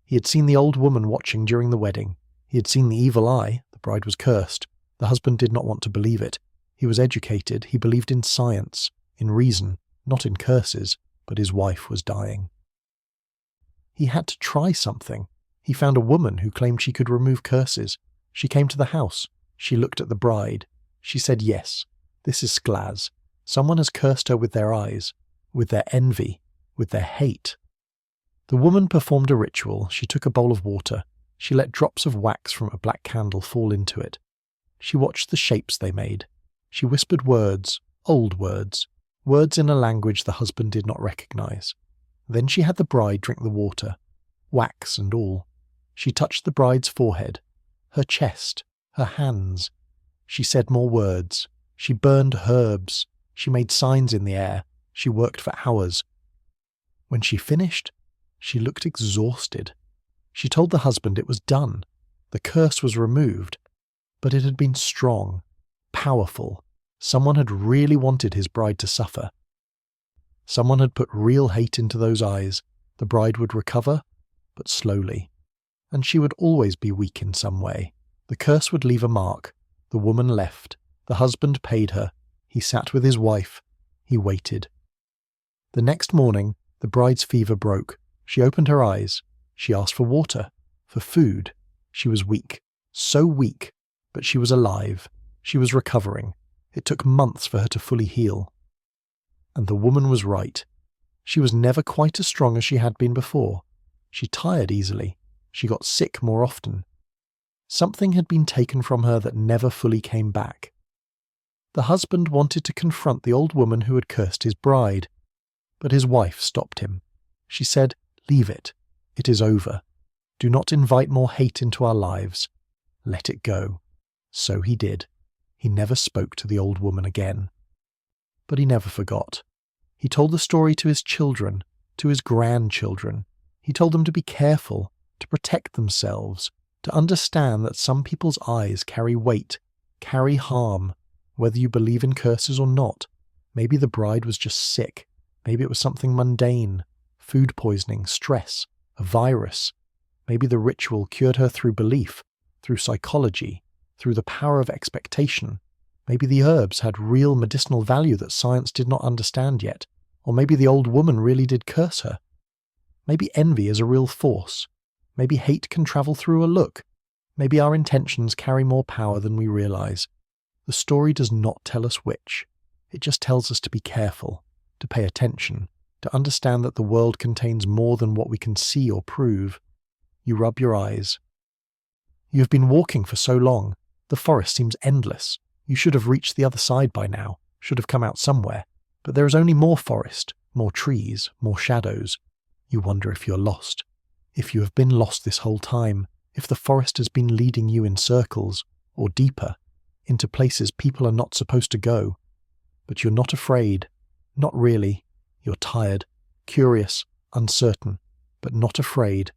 He had seen the old woman watching during the wedding. He had seen the evil eye. The bride was cursed. The husband did not want to believe it. He was educated. He believed in science, in reason, not in curses, but his wife was dying. He had to try something. He found a woman who claimed she could remove curses. She came to the house. She looked at the bride. She said, "Yes, this is Sklaz. Someone has cursed her with their eyes, with their envy, with their hate." The woman performed a ritual. She took a bowl of water. She let drops of wax from a black candle fall into it. She watched the shapes they made. She whispered words, old words, words in a language the husband did not recognize. Then she had the bride drink the water, wax and all. She touched the bride's forehead, her chest, her hands. She said more words. She burned herbs. She made signs in the air. She worked for hours. When she finished, she looked exhausted. She told the husband it was done. The curse was removed. But it had been strong, powerful. Someone had really wanted his bride to suffer. Someone had put real hate into those eyes. The bride would recover, but slowly. And she would always be weak in some way. The curse would leave a mark. The woman left. The husband paid her. He sat with his wife. He waited. The next morning, the bride's fever broke. She opened her eyes. She asked for water, for food. She was weak, so weak, but she was alive. She was recovering. It took months for her to fully heal. And the woman was right. She was never quite as strong as she had been before. She tired easily. She got sick more often. Something had been taken from her that never fully came back. The husband wanted to confront the old woman who had cursed his bride, but his wife stopped him. She said, "Leave it. It is over. Do not invite more hate into our lives. Let it go." So he did. He never spoke to the old woman again. But he never forgot. He told the story to his children, to his grandchildren. He told them to be careful, to protect themselves, to understand that some people's eyes carry weight, carry harm, whether you believe in curses or not. Maybe the bride was just sick. Maybe it was something mundane, food poisoning, stress, a virus. Maybe the ritual cured her through belief, through psychology, through the power of expectation. Maybe the herbs had real medicinal value that science did not understand yet. Or maybe the old woman really did curse her. Maybe envy is a real force. Maybe hate can travel through a look. Maybe our intentions carry more power than we realize. The story does not tell us which. It just tells us to be careful, to pay attention, to understand that the world contains more than what we can see or prove. You rub your eyes. You have been walking for so long. The forest seems endless. You should have reached the other side by now, should have come out somewhere. But there is only more forest, more trees, more shadows. You wonder if you're lost. If you have been lost this whole time, if the forest has been leading you in circles, or deeper, into places people are not supposed to go. But you're not afraid. Not really. You're tired, curious, uncertain, but not afraid.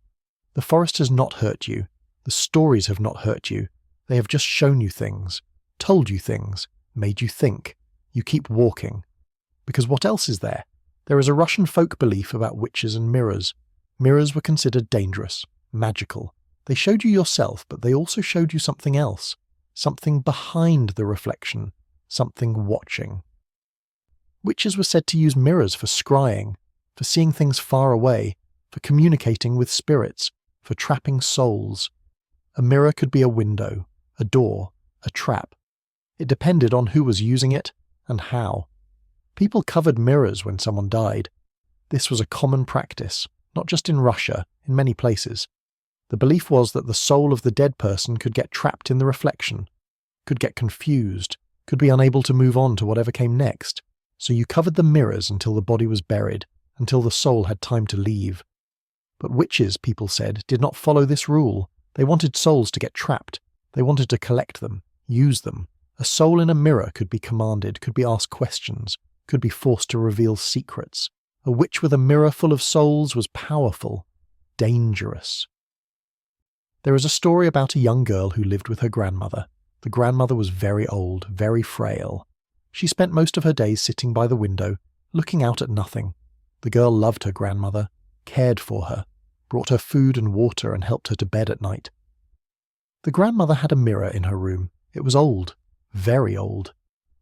The forest has not hurt you. The stories have not hurt you. They have just shown you things, told you things, made you think. You keep walking. Because what else is there? There is a Russian folk belief about witches and mirrors. Mirrors were considered dangerous, magical. They showed you yourself, but they also showed you something else. Something behind the reflection. Something watching. Witches were said to use mirrors for scrying, for seeing things far away, for communicating with spirits, for trapping souls. A mirror could be a window, a door, a trap. It depended on who was using it and how. People covered mirrors when someone died. This was a common practice, not just in Russia, in many places. The belief was that the soul of the dead person could get trapped in the reflection, could get confused, could be unable to move on to whatever came next. So you covered the mirrors until the body was buried, until the soul had time to leave. But witches, people said, did not follow this rule. They wanted souls to get trapped. They wanted to collect them, use them. A soul in a mirror could be commanded, could be asked questions, could be forced to reveal secrets. A witch with a mirror full of souls was powerful, dangerous. There is a story about a young girl who lived with her grandmother. The grandmother was very old, very frail. She spent most of her days sitting by the window, looking out at nothing. The girl loved her grandmother, cared for her, brought her food and water and helped her to bed at night. The grandmother had a mirror in her room. It was old, very old.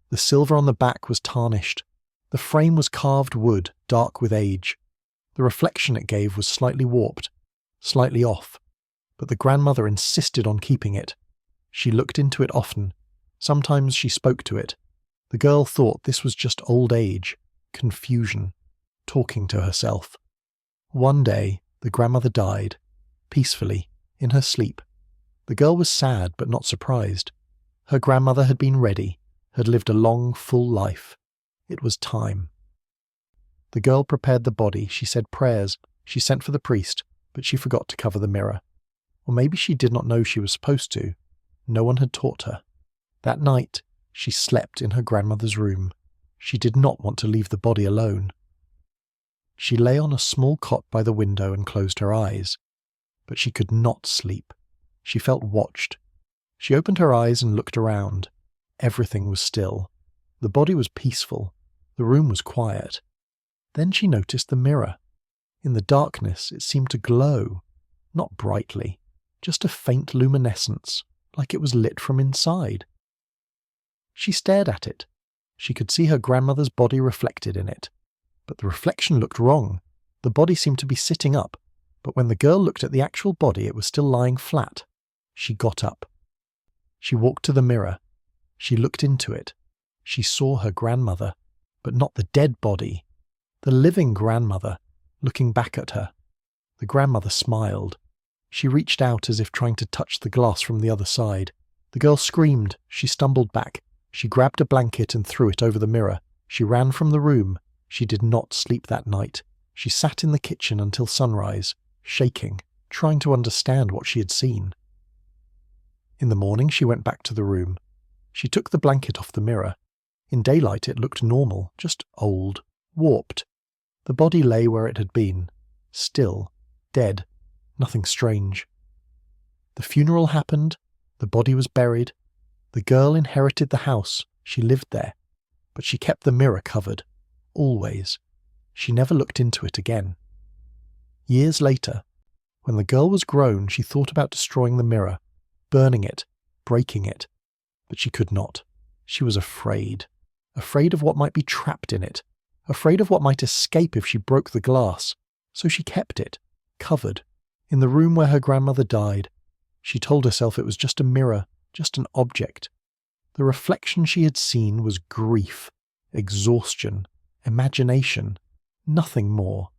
The silver on the back was tarnished. The frame was carved wood, dark with age. The reflection it gave was slightly warped, slightly off. But the grandmother insisted on keeping it. She looked into it often. Sometimes she spoke to it. The girl thought this was just old age, confusion, talking to herself. One day, the grandmother died, peacefully, in her sleep. The girl was sad but not surprised. Her grandmother had been ready, had lived a long, full life. It was time. The girl prepared the body, she said prayers, she sent for the priest, but she forgot to cover the mirror. Or maybe she did not know she was supposed to. No one had taught her. That night, she slept in her grandmother's room. She did not want to leave the body alone. She lay on a small cot by the window and closed her eyes. But she could not sleep. She felt watched. She opened her eyes and looked around. Everything was still. The body was peaceful. The room was quiet. Then she noticed the mirror. In the darkness, it seemed to glow. Not brightly, just a faint luminescence, like it was lit from inside. She stared at it. She could see her grandmother's body reflected in it. But the reflection looked wrong. The body seemed to be sitting up, but when the girl looked at the actual body, it was still lying flat. She got up. She walked to the mirror. She looked into it. She saw her grandmother, but not the dead body. The living grandmother, looking back at her. The grandmother smiled. She reached out as if trying to touch the glass from the other side. The girl screamed. She stumbled back. She grabbed a blanket and threw it over the mirror. She ran from the room. She did not sleep that night. She sat in the kitchen until sunrise, shaking, trying to understand what she had seen. In the morning, she went back to the room. She took the blanket off the mirror. In daylight, it looked normal, just old, warped. The body lay where it had been, still, dead, nothing strange. The funeral happened. The body was buried. The girl inherited the house. She lived there. But she kept the mirror covered. Always. She never looked into it again. Years later, when the girl was grown, she thought about destroying the mirror, burning it, breaking it. But she could not. She was afraid. Afraid of what might be trapped in it. Afraid of what might escape if she broke the glass. So she kept it, covered, in the room where her grandmother died. She told herself it was just a mirror, just an object. The reflection she had seen was grief, exhaustion, imagination, nothing more.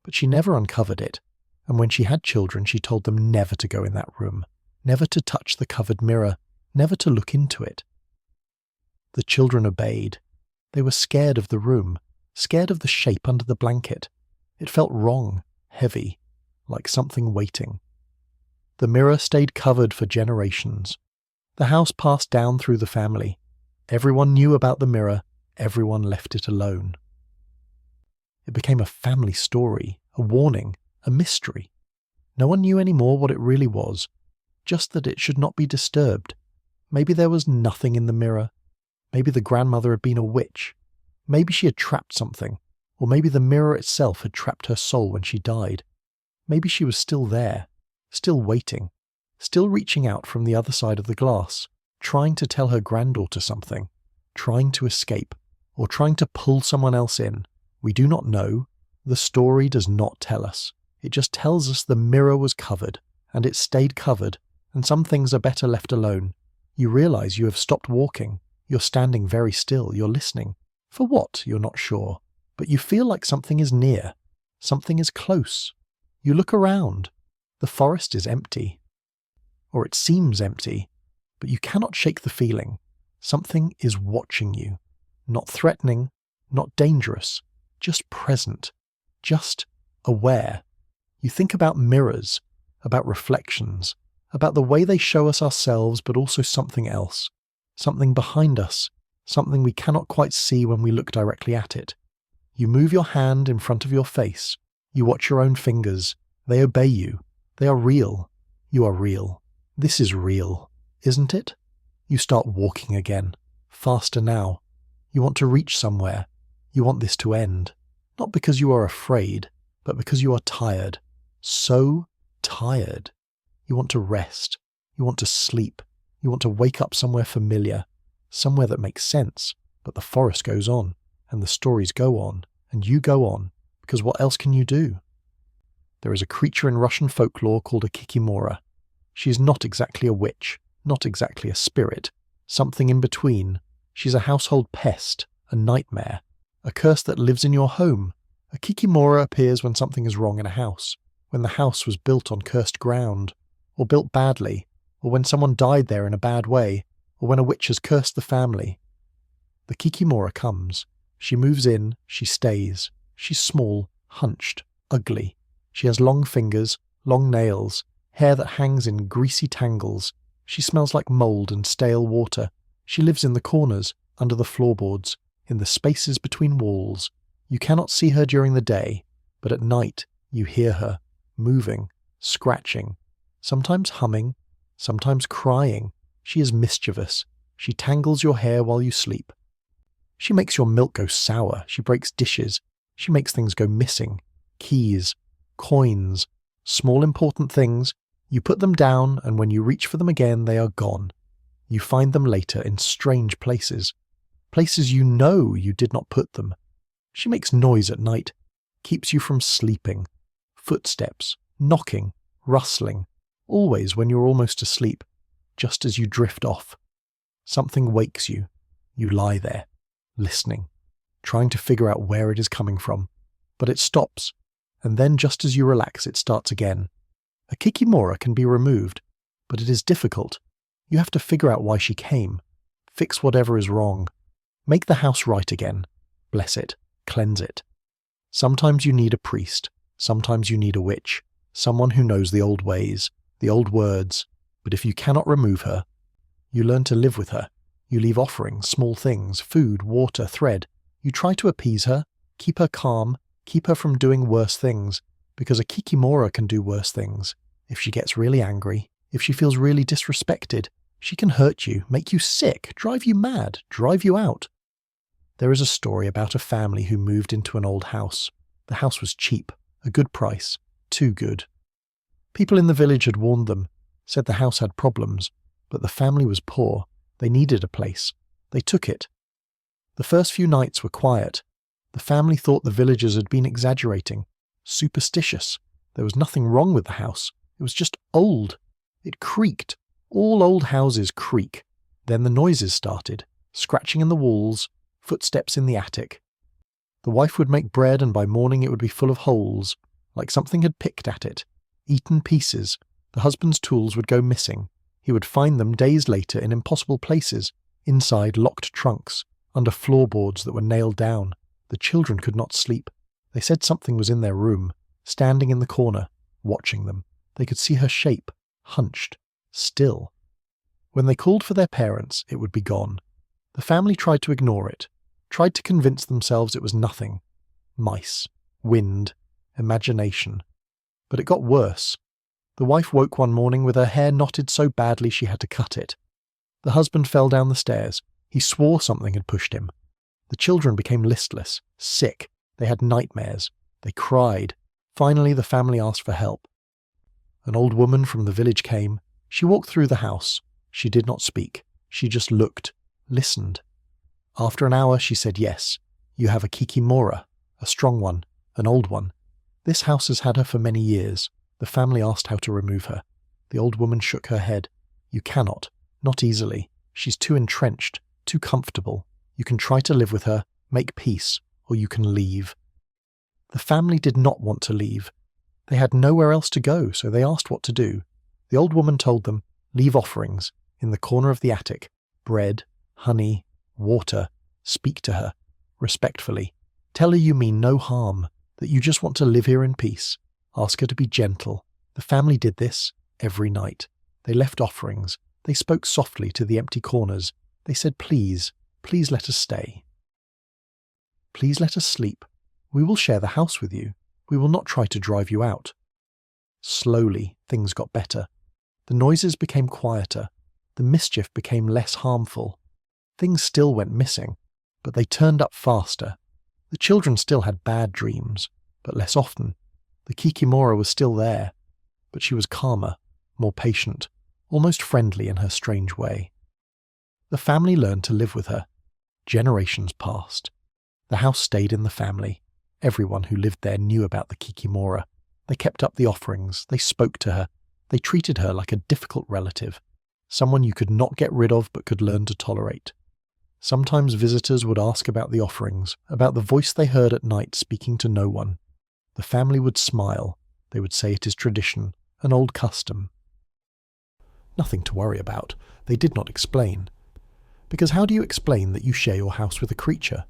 But she never uncovered it, and when she had children she told them never to go in that room, never to touch the covered mirror, never to look into it. The children obeyed. They were scared of the room, scared of the shape under the blanket. It felt wrong, heavy, like something waiting. The mirror stayed covered for generations. The house passed down through the family. Everyone knew about the mirror. Everyone left it alone. It became a family story, a warning, a mystery. No one knew anymore what it really was, just that it should not be disturbed. Maybe there was nothing in the mirror. Maybe the grandmother had been a witch. Maybe she had trapped something, or maybe the mirror itself had trapped her soul when she died. Maybe she was still there, still waiting, still reaching out from the other side of the glass, trying to tell her granddaughter something, trying to escape, or trying to pull someone else in. We do not know. The story does not tell us. It just tells us the mirror was covered, and it stayed covered, and some things are better left alone. You realize you have stopped walking. You're standing very still. You're listening. For what? You're not sure. But you feel like something is near. Something is close. You look around. The forest is empty. Or it seems empty. But you cannot shake the feeling. Something is watching you. Not threatening, not dangerous, just present, just aware. You think about mirrors, about reflections, about the way they show us ourselves, but also something else, something behind us, something we cannot quite see when we look directly at it. You move your hand in front of your face. You watch your own fingers. They obey you. They are real. You are real. This is real, isn't it? You start walking again, faster now. You want to reach somewhere. You want this to end. Not because you are afraid, but because you are tired. So tired. You want to rest. You want to sleep. You want to wake up somewhere familiar, somewhere that makes sense. But the forest goes on, and the stories go on, and you go on, because what else can you do? There is a creature in Russian folklore called a kikimora. She is not exactly a witch, not exactly a spirit, something in between. She's a household pest, a nightmare, a curse that lives in your home. A kikimora appears when something is wrong in a house, when the house was built on cursed ground, or built badly, or when someone died there in a bad way, or when a witch has cursed the family. The kikimora comes. She moves in, she stays. She's small, hunched, ugly. She has long fingers, long nails, hair that hangs in greasy tangles. She smells like mold and stale water. She lives in the corners, under the floorboards, in the spaces between walls. You cannot see her during the day, but at night you hear her, moving, scratching, sometimes humming, sometimes crying. She is mischievous. She tangles your hair while you sleep. She makes your milk go sour. She breaks dishes. She makes things go missing. Keys, coins, small important things. You put them down, and when you reach for them again, they are gone. You find them later in strange places. Places you know you did not put them. She makes noise at night, keeps you from sleeping. Footsteps, knocking, rustling, always when you're almost asleep, just as you drift off. Something wakes you. You lie there, listening, trying to figure out where it is coming from. But it stops, and then just as you relax, it starts again. A kikimora can be removed, but it is difficult. You have to figure out why she came, fix whatever is wrong, make the house right again, bless it, cleanse it. Sometimes you need a priest, sometimes you need a witch, someone who knows the old ways, the old words, but if you cannot remove her, you learn to live with her. You leave offerings, small things, food, water, thread. You try to appease her, keep her calm, keep her from doing worse things, because a kikimora can do worse things. If she gets really angry, if she feels really disrespected, she can hurt you, make you sick, drive you mad, drive you out. There is a story about a family who moved into an old house. The house was cheap, a good price, too good. People in the village had warned them, said the house had problems, but the family was poor. They needed a place. They took it. The first few nights were quiet. The family thought the villagers had been exaggerating, superstitious. There was nothing wrong with the house. It was just old. It creaked. All old houses creak. Then the noises started, scratching in the walls, footsteps in the attic. The wife would make bread, and by morning it would be full of holes, like something had picked at it, eaten pieces. The husband's tools would go missing. He would find them days later in impossible places, inside locked trunks, under floorboards that were nailed down. The children could not sleep. They said something was in their room, standing in the corner, watching them. They could see her shape, hunched, still. When they called for their parents, it would be gone. The family tried to ignore it, tried to convince themselves it was nothing. Mice, wind, imagination. But it got worse. The wife woke one morning with her hair knotted so badly she had to cut it. The husband fell down the stairs. He swore something had pushed him. The children became listless, sick. They had nightmares. They cried. Finally, the family asked for help. An old woman from the village came. She walked through the house. She did not speak. She just looked, listened. After an hour, she said, "Yes, you have a kikimora, a strong one, an old one. This house has had her for many years." The family asked how to remove her. The old woman shook her head. "You cannot, not easily. She's too entrenched, too comfortable. You can try to live with her, make peace, or you can leave." The family did not want to leave. They had nowhere else to go, so they asked what to do. The old woman told them, "Leave offerings in the corner of the attic, bread, honey, water. Speak to her, respectfully. Tell her you mean no harm, that you just want to live here in peace. Ask her to be gentle." The family did this every night. They left offerings. They spoke softly to the empty corners. They said, "Please, please let us stay. Please let us sleep. We will share the house with you. We will not try to drive you out." Slowly, things got better. The noises became quieter. The mischief became less harmful. Things still went missing, but they turned up faster. The children still had bad dreams, but less often. The kikimora was still there, but she was calmer, more patient, almost friendly in her strange way. The family learned to live with her. Generations passed. The house stayed in the family. Everyone who lived there knew about the kikimora. They kept up the offerings. They spoke to her. They treated her like a difficult relative, someone you could not get rid of but could learn to tolerate. Sometimes visitors would ask about the offerings, about the voice they heard at night speaking to no one. The family would smile. They would say it is tradition, an old custom. Nothing to worry about. They did not explain. Because how do you explain that you share your house with a creature?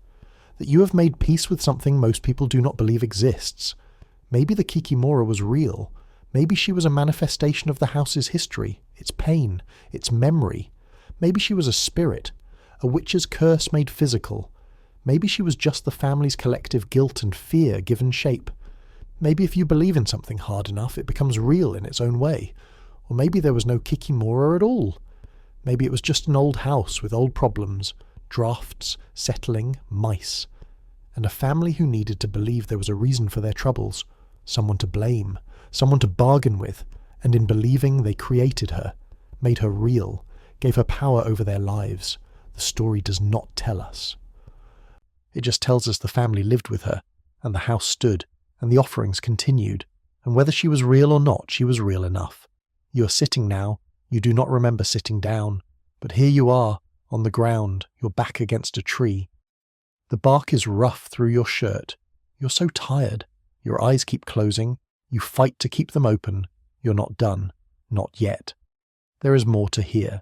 That you have made peace with something most people do not believe exists? Maybe the kikimora was real. Maybe she was a manifestation of the house's history, its pain, its memory. Maybe she was a spirit, a witch's curse made physical. Maybe she was just the family's collective guilt and fear given shape. Maybe if you believe in something hard enough, it becomes real in its own way. Or maybe there was no kikimora at all. Maybe it was just an old house with old problems, drafts, settling, mice. And a family who needed to believe there was a reason for their troubles, someone to blame, someone to bargain with, and in believing they created her, made her real, gave her power over their lives. The story does not tell us. It just tells us the family lived with her, and the house stood, and the offerings continued, and whether she was real or not, she was real enough. You are sitting now, you do not remember sitting down, but here you are, on the ground, your back against a tree. The bark is rough through your shirt. You're so tired. Your eyes keep closing. You fight to keep them open. You're not done. Not yet. There is more to hear.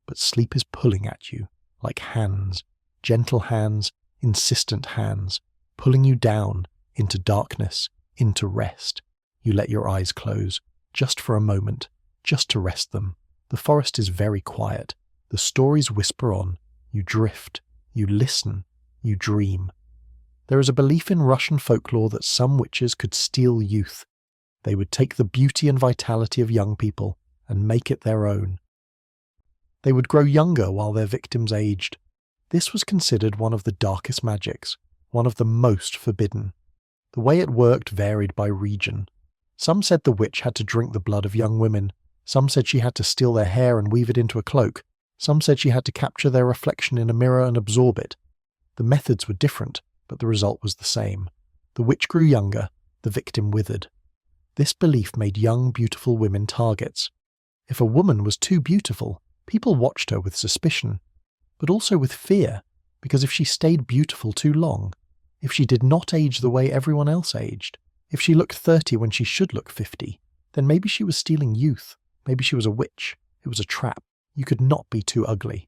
But sleep is pulling at you, like hands, gentle hands, insistent hands, pulling you down, into darkness, into rest. You let your eyes close, just for a moment, just to rest them. The forest is very quiet. The stories whisper on. You drift. You listen. You dream. There is a belief in Russian folklore that some witches could steal youth. They would take the beauty and vitality of young people and make it their own. They would grow younger while their victims aged. This was considered one of the darkest magics, one of the most forbidden. The way it worked varied by region. Some said the witch had to drink the blood of young women. Some said she had to steal their hair and weave it into a cloak. Some said she had to capture their reflection in a mirror and absorb it. The methods were different, but the result was the same. The witch grew younger, the victim withered. This belief made young, beautiful women targets. If a woman was too beautiful, people watched her with suspicion, but also with fear, because if she stayed beautiful too long, if she did not age the way everyone else aged, if she looked 30 when she should look 50, then maybe she was stealing youth, maybe she was a witch, it was a trap. You could not be too ugly.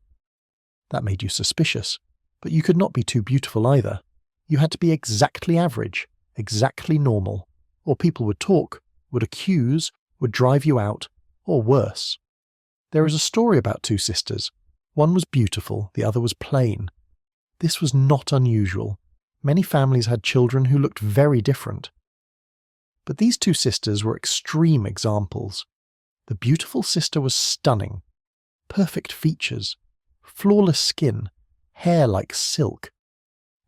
That made you suspicious, but you could not be too beautiful either. You had to be exactly average, exactly normal, or people would talk, would accuse, would drive you out, or worse. There is a story about two sisters. One was beautiful, the other was plain. This was not unusual. Many families had children who looked very different. But these two sisters were extreme examples. The beautiful sister was stunning. Perfect features, flawless skin, hair like silk.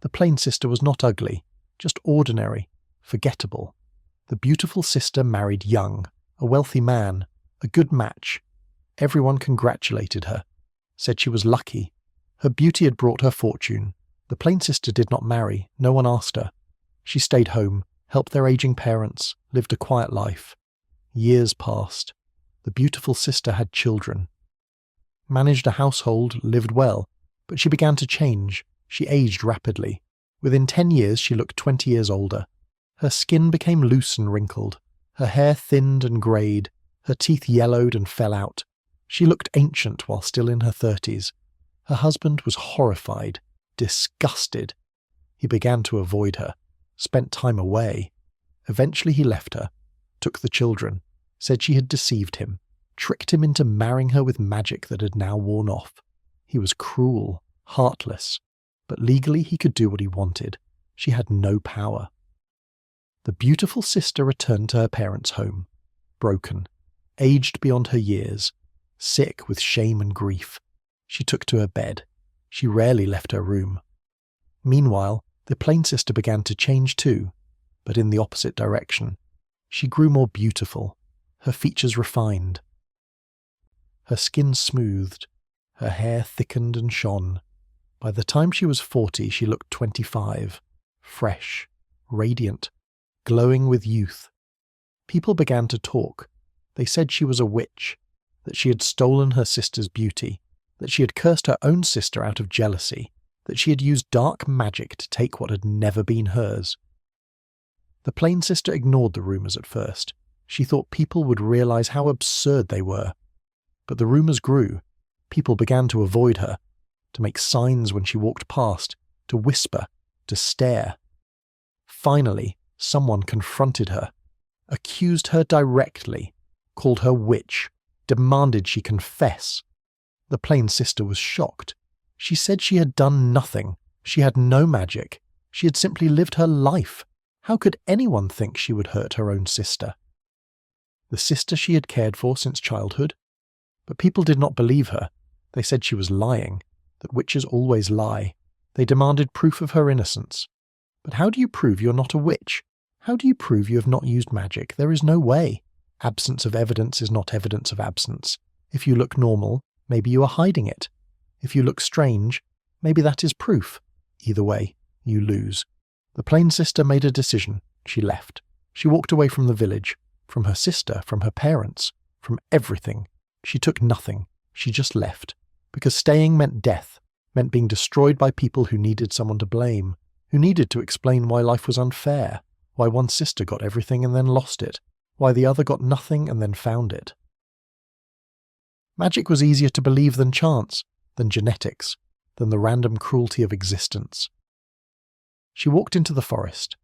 The plain sister was not ugly, just ordinary, forgettable. The beautiful sister married young, a wealthy man, a good match. Everyone congratulated her, said she was lucky. Her beauty had brought her fortune. The plain sister did not marry, no one asked her. She stayed home, helped their aging parents, lived a quiet life. Years passed. The beautiful sister had children. Managed a household, lived well, but she began to change. She aged rapidly. Within 10 years she looked 20 years older. Her skin became loose and wrinkled. Her hair thinned and greyed. Her teeth yellowed and fell out. She looked ancient while still in her 30s. Her husband was horrified, disgusted. He began to avoid her, spent time away. Eventually he left her, took the children, said she had deceived him, tricked him into marrying her with magic that had now worn off. He was cruel, heartless, but legally he could do what he wanted. She had no power. The beautiful sister returned to her parents' home, broken, aged beyond her years, sick with shame and grief. She took to her bed. She rarely left her room. Meanwhile, the plain sister began to change too, but in the opposite direction. She grew more beautiful, her features refined. Her skin smoothed, her hair thickened and shone. By the time she was 40, she looked 25, fresh, radiant, glowing with youth. People began to talk. They said she was a witch, that she had stolen her sister's beauty, that she had cursed her own sister out of jealousy, that she had used dark magic to take what had never been hers. The plain sister ignored the rumours at first. She thought people would realise how absurd they were. But the rumours grew. People began to avoid her, to make signs when she walked past, to whisper, to stare. Finally, someone confronted her, accused her directly, called her witch, demanded she confess. The plain sister was shocked. She said she had done nothing. She had no magic. She had simply lived her life. How could anyone think she would hurt her own sister? The sister she had cared for since childhood? But people did not believe her. They said she was lying, that witches always lie. They demanded proof of her innocence. But how do you prove you're not a witch? How do you prove you have not used magic? There is no way. Absence of evidence is not evidence of absence. If you look normal, maybe you are hiding it. If you look strange, maybe that is proof. Either way, you lose. The plain sister made a decision. She left. She walked away from the village, from her sister, from her parents, from everything. She took nothing. She just left. Because staying meant death, meant being destroyed by people who needed someone to blame, who needed to explain why life was unfair, why one sister got everything and then lost it, why the other got nothing and then found it. Magic was easier to believe than chance, than genetics, than the random cruelty of existence. She walked into the forest,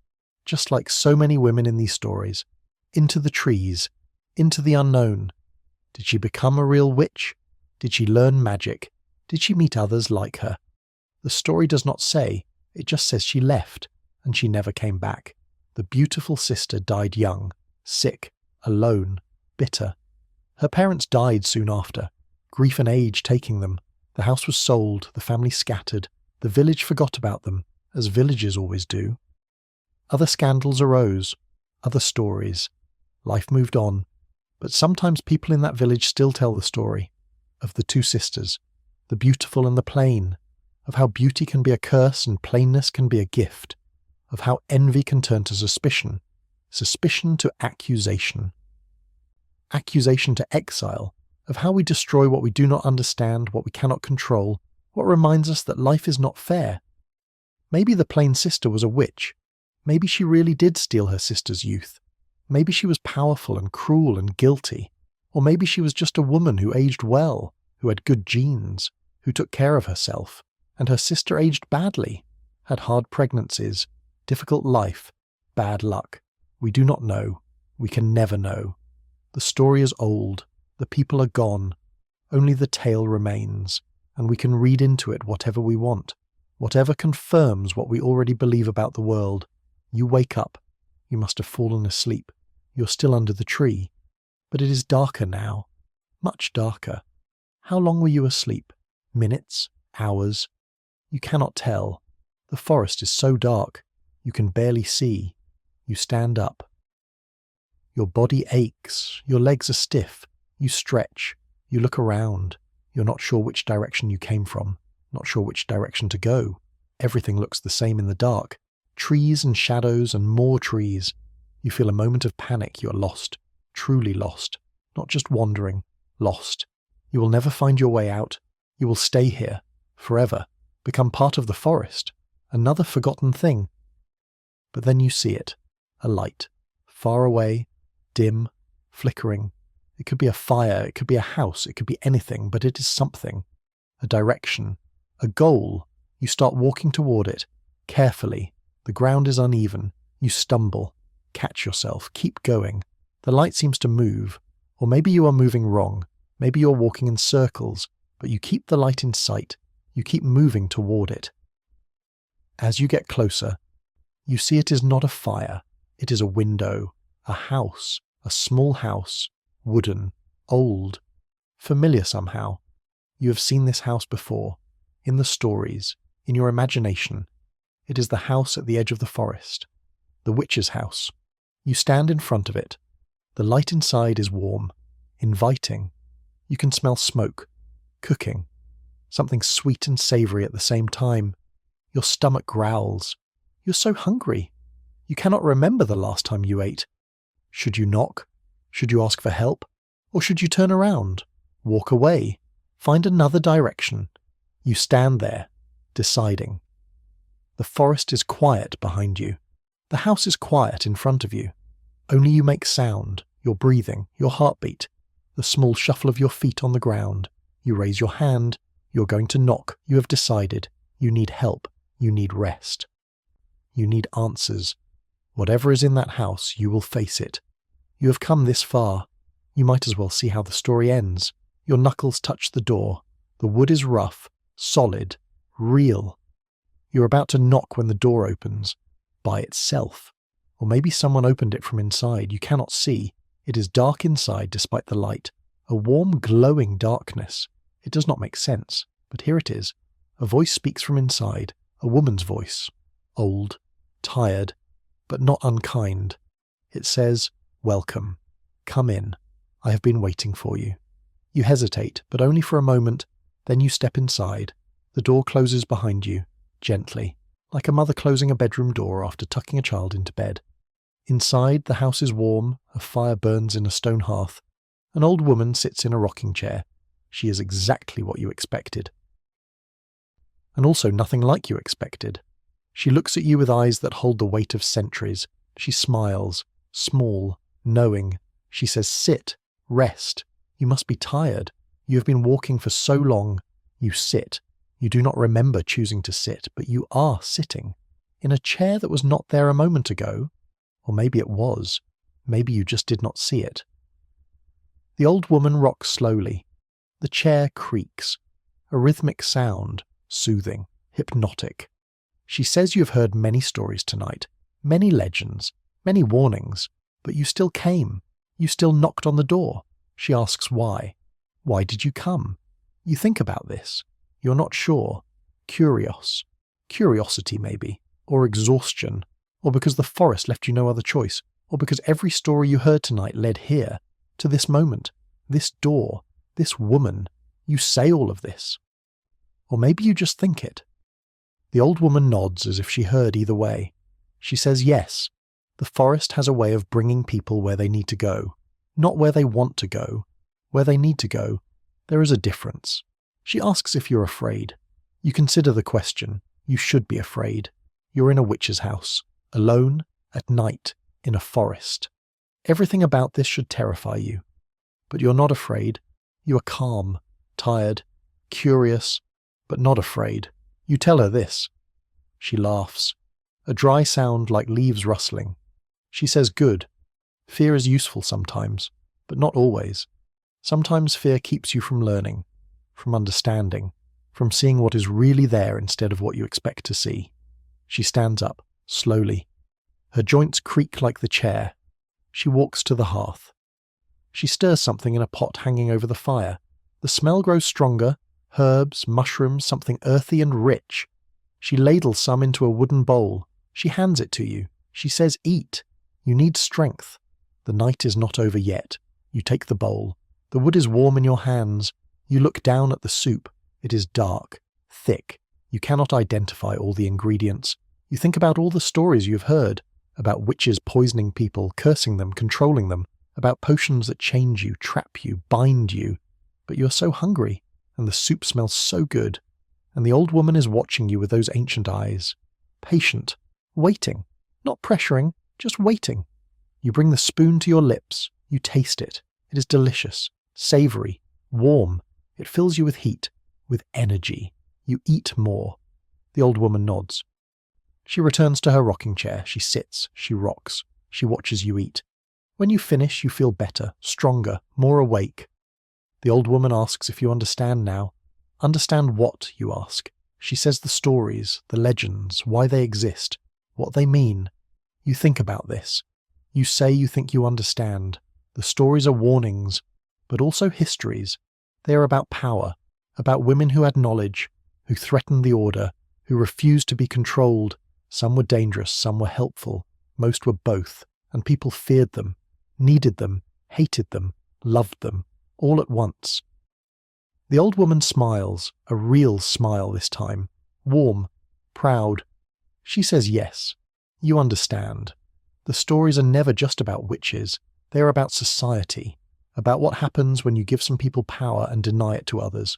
just like so many women in these stories, into the trees, into the unknown. Did she become a real witch? Did she learn magic? Did she meet others like her? The story does not say, it just says she left, and she never came back. The beautiful sister died young, sick, alone, bitter. Her parents died soon after, grief and age taking them. The house was sold, the family scattered, the village forgot about them, as villages always do. Other scandals arose, other stories. Life moved on, but sometimes people in that village still tell the story of the two sisters, the beautiful and the plain, of how beauty can be a curse and plainness can be a gift, of how envy can turn to suspicion, suspicion to accusation, accusation to exile, of how we destroy what we do not understand, what we cannot control, what reminds us that life is not fair. Maybe the plain sister was a witch. Maybe she really did steal her sister's youth. Maybe she was powerful and cruel and guilty. Or maybe she was just a woman who aged well, who had good genes, who took care of herself, and her sister aged badly, had hard pregnancies, difficult life, bad luck. We do not know. We can never know. The story is old. The people are gone. Only the tale remains, and we can read into it whatever we want, whatever confirms what we already believe about the world. You wake up. You must have fallen asleep. You're still under the tree, but it is darker now, much darker. How long were you asleep? Minutes? Hours? You cannot tell. The forest is so dark, you can barely see. You stand up. Your body aches, your legs are stiff, you stretch, you look around. You're not sure which direction you came from, not sure which direction to go. Everything looks the same in the dark. Trees and shadows and more trees. You feel a moment of panic. You're lost, truly lost, not just wandering, lost. You will never find your way out. You will stay here, forever, become part of the forest, another forgotten thing. But then you see it, a light, far away, dim, flickering. It could be a fire, it could be a house, it could be anything, but it is something. A direction, a goal. You start walking toward it, carefully. The ground is uneven. You stumble, catch yourself, keep going. The light seems to move, or maybe you are moving wrong. Maybe you're walking in circles, but you keep the light in sight. You keep moving toward it. As you get closer, you see it is not a fire. It is a window, a house, a small house, wooden, old, familiar somehow. You have seen this house before, in the stories, in your imagination. It is the house at the edge of the forest, the witch's house. You stand in front of it. The light inside is warm, inviting. You can smell smoke, cooking, something sweet and savoury at the same time. Your stomach growls. You're so hungry. You cannot remember the last time you ate. Should you knock? Should you ask for help? Or should you turn around, walk away, find another direction? You stand there, deciding. The forest is quiet behind you. The house is quiet in front of you. Only you make sound, your breathing, your heartbeat, the small shuffle of your feet on the ground. You raise your hand. You're going to knock. You have decided. You need help. You need rest. You need answers. Whatever is in that house, you will face it. You have come this far. You might as well see how the story ends. Your knuckles touch the door. The wood is rough, solid, real. You're about to knock when the door opens, by itself. Or maybe someone opened it from inside. You cannot see. It is dark inside despite the light. A warm, glowing darkness. It does not make sense, but here it is. A voice speaks from inside. A woman's voice. Old, tired, but not unkind. It says, "Welcome. Come in. I have been waiting for you." You hesitate, but only for a moment. Then you step inside. The door closes behind you, gently, like a mother closing a bedroom door after tucking a child into bed. Inside, the house is warm. A fire burns in a stone hearth. An old woman sits in a rocking chair. She is exactly what you expected. And also nothing like you expected. She looks at you with eyes that hold the weight of centuries. She smiles, small, knowing. She says, "Sit, rest. You must be tired. You have been walking for so long." You sit. You do not remember choosing to sit, but you are sitting. In a chair that was not there a moment ago. Or maybe it was. Maybe you just did not see it. The old woman rocks slowly. The chair creaks. A rhythmic sound, soothing, hypnotic. She says you have heard many stories tonight, many legends, many warnings, but you still came. You still knocked on the door. She asks why. Why did you come? You think about this. You're not sure. Curious. Curiosity maybe. Or exhaustion. Or because the forest left you no other choice. Or because every story you heard tonight led here, to this moment, this door, this woman. You say all of this. Or maybe you just think it. The old woman nods as if she heard either way. She says yes. The forest has a way of bringing people where they need to go. Not where they want to go. Where they need to go. There is a difference. She asks if you're afraid. You consider the question. You should be afraid. You're in a witch's house. Alone, at night, in a forest. Everything about this should terrify you. But you're not afraid. You are calm, tired, curious, but not afraid. You tell her this. She laughs. A dry sound like leaves rustling. She says good. Fear is useful sometimes, but not always. Sometimes fear keeps you from learning, from understanding, from seeing what is really there instead of what you expect to see. She stands up, slowly. Her joints creak like the chair. She walks to the hearth. She stirs something in a pot hanging over the fire. The smell grows stronger, herbs, mushrooms, something earthy and rich. She ladles some into a wooden bowl. She hands it to you. She says, "Eat. You need strength." The night is not over yet. You take the bowl. The wood is warm in your hands. You look down at the soup. It is dark, thick. You cannot identify all the ingredients. You think about all the stories you've heard, about witches poisoning people, cursing them, controlling them, about potions that change you, trap you, bind you. But you're so hungry, and the soup smells so good, and the old woman is watching you with those ancient eyes. Patient, waiting, not pressuring, just waiting. You bring the spoon to your lips. You taste it. It is delicious, savoury, warm. It fills you with heat, with energy. You eat more. The old woman nods. She returns to her rocking chair. She sits. She rocks. She watches you eat. When you finish, you feel better, stronger, more awake. The old woman asks if you understand now. Understand what, you ask. She says the stories, the legends, why they exist, what they mean. You think about this. You say you think you understand. The stories are warnings, but also histories. They are about power, about women who had knowledge, who threatened the order, who refused to be controlled. Some were dangerous, some were helpful, most were both, and people feared them, needed them, hated them, loved them, all at once. The old woman smiles, a real smile this time, warm, proud. She says yes, you understand. The stories are never just about witches, they are about society, about what happens when you give some people power and deny it to others,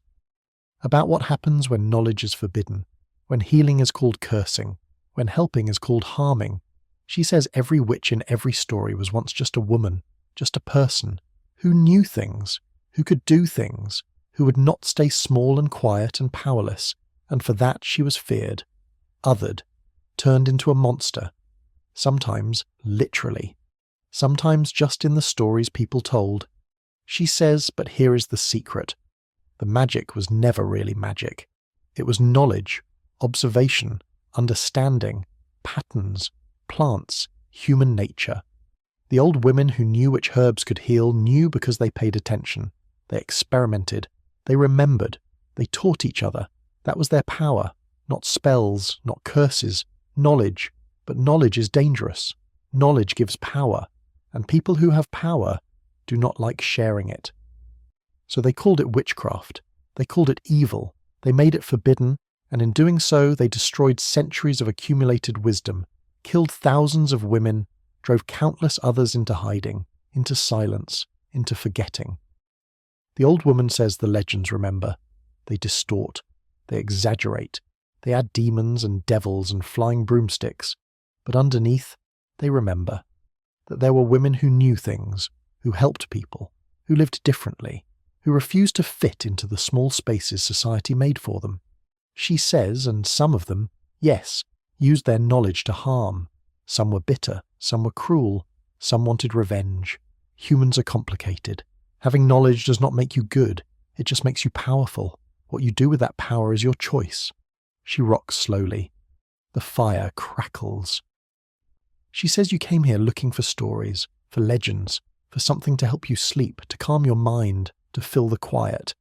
about what happens when knowledge is forbidden, when healing is called cursing, when helping is called harming. She says every witch in every story was once just a woman, just a person, who knew things, who could do things, who would not stay small and quiet and powerless, and for that she was feared, othered, turned into a monster, sometimes literally, sometimes just in the stories people told. She says, but here is the secret. The magic was never really magic. It was knowledge, observation, understanding, patterns, plants, human nature. The old women who knew which herbs could heal knew because they paid attention. They experimented. They remembered. They taught each other. That was their power. Not spells, not curses. Knowledge. But knowledge is dangerous. Knowledge gives power. And people who have power do not like sharing it. So they called it witchcraft. They called it evil. They made it forbidden. And in doing so, they destroyed centuries of accumulated wisdom, killed thousands of women, drove countless others into hiding, into silence, into forgetting. The old woman says the legends remember. They distort. They exaggerate. They add demons and devils and flying broomsticks. But underneath, they remember that there were women who knew things, who helped people, who lived differently, who refused to fit into the small spaces society made for them. She says, and some of them, yes, used their knowledge to harm. Some were bitter, some were cruel, some wanted revenge. Humans are complicated. Having knowledge does not make you good, it just makes you powerful. What you do with that power is your choice. She rocks slowly. The fire crackles. She says you came here looking for stories, for legends, for something to help you sleep, to calm your mind, to fill the quiet.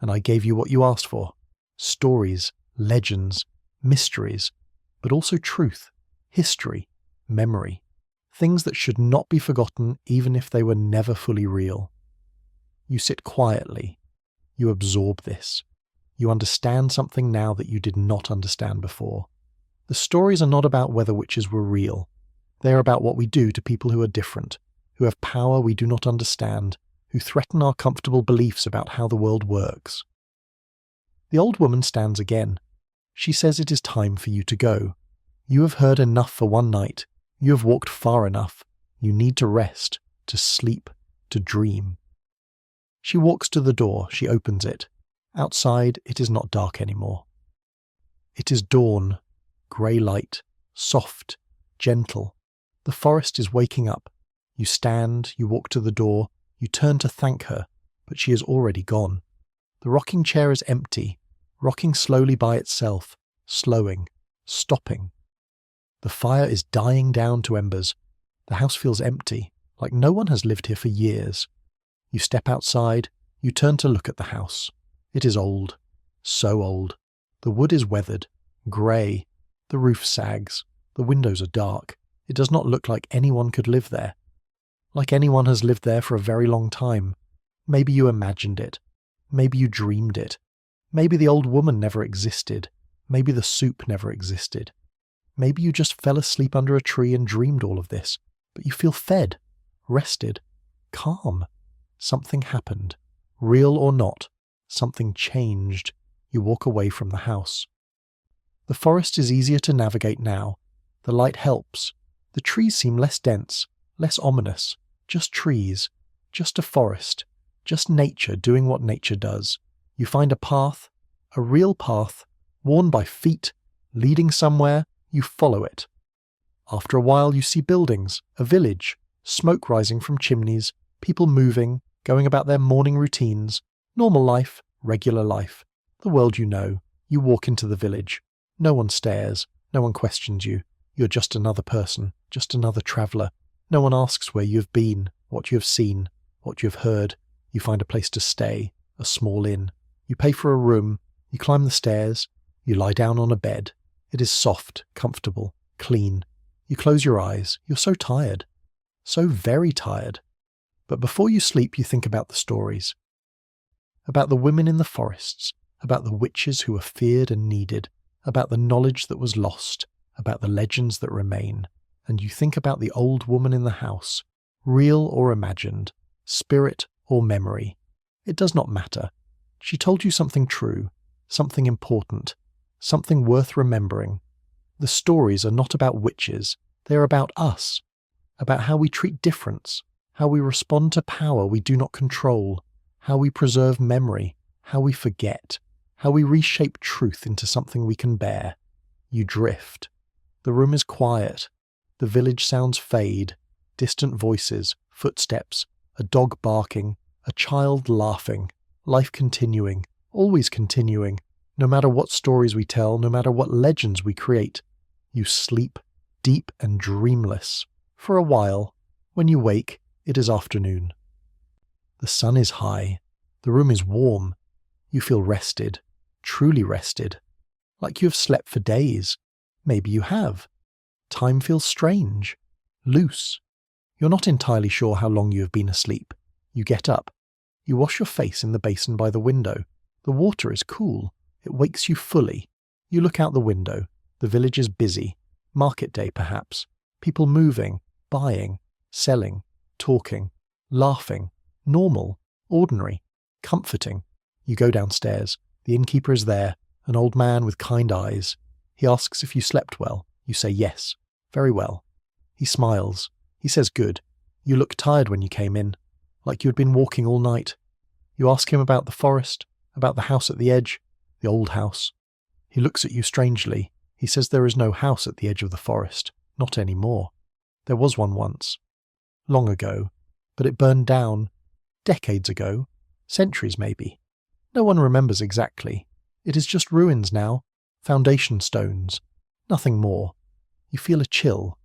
And I gave you what you asked for. Stories, legends, mysteries, but also truth, history, memory, things that should not be forgotten even if they were never fully real. You sit quietly. You absorb this. You understand something now that you did not understand before. The stories are not about whether witches were real. They are about what we do to people who are different, who have power we do not understand, who threaten our comfortable beliefs about how the world works. The old woman stands again. She says it is time for you to go. You have heard enough for one night. You have walked far enough. You need to rest, to sleep, to dream. She walks to the door. She opens it. Outside, it is not dark anymore. It is dawn, grey light, soft, gentle. The forest is waking up. You stand, you walk to the door, you turn to thank her, but she is already gone. The rocking chair is empty, rocking slowly by itself, slowing, stopping. The fire is dying down to embers. The house feels empty, like no one has lived here for years. You step outside, you turn to look at the house. It is old, so old. The wood is weathered, grey, the roof sags, the windows are dark. It does not look like anyone could live there. Like anyone has lived there for a very long time. Maybe you imagined it. Maybe you dreamed it. Maybe the old woman never existed. Maybe the soup never existed. Maybe you just fell asleep under a tree and dreamed all of this, but you feel fed, rested, calm. Something happened. Real or not, something changed. You walk away from the house. The forest is easier to navigate now. The light helps. The trees seem less dense, less ominous. Just trees, just a forest, just nature doing what nature does. You find a path, a real path, worn by feet, leading somewhere. You follow it. After a while you see buildings, a village, smoke rising from chimneys, people moving, going about their morning routines, normal life, regular life, the world you know. You walk into the village. No one stares, no one questions you. You're just another person, just another traveller. No one asks where you have been, what you have seen, what you have heard. You find a place to stay, a small inn. You pay for a room, you climb the stairs, you lie down on a bed. It is soft, comfortable, clean. You close your eyes. You're so tired. So very tired. But before you sleep, you think about the stories. About the women in the forests, about the witches who were feared and needed, about the knowledge that was lost, about the legends that remain. And you think about the old woman in the house, real or imagined, spirit or memory. It does not matter. She told you something true, something important, something worth remembering. The stories are not about witches, they are about us, about how we treat difference, how we respond to power we do not control, how we preserve memory, how we forget, how we reshape truth into something we can bear. You drift. The room is quiet. The village sounds fade, distant voices, footsteps, a dog barking, a child laughing, life continuing, always continuing. No matter what stories we tell, no matter what legends we create, you sleep deep and dreamless. For a while, when you wake, it is afternoon. The sun is high. The room is warm. You feel rested, truly rested, like you have slept for days. Maybe you have. Time feels strange, loose. You're not entirely sure how long you have been asleep. You get up. You wash your face in the basin by the window. The water is cool. It wakes you fully. You look out the window. The village is busy. Market day, perhaps. People moving, buying, selling, talking, laughing. Normal, ordinary, comforting. You go downstairs. The innkeeper is there, an old man with kind eyes. He asks if you slept well. You say yes. Very well. He smiles. He says good. You look tired when you came in, like you had been walking all night. You ask him about the forest, about the house at the edge, the old house. He looks at you strangely. He says there is no house at the edge of the forest. Not anymore. There was one once. Long ago. But it burned down. Decades ago. Centuries maybe. No one remembers exactly. It is just ruins now. Foundation stones. Nothing more. You feel a chill,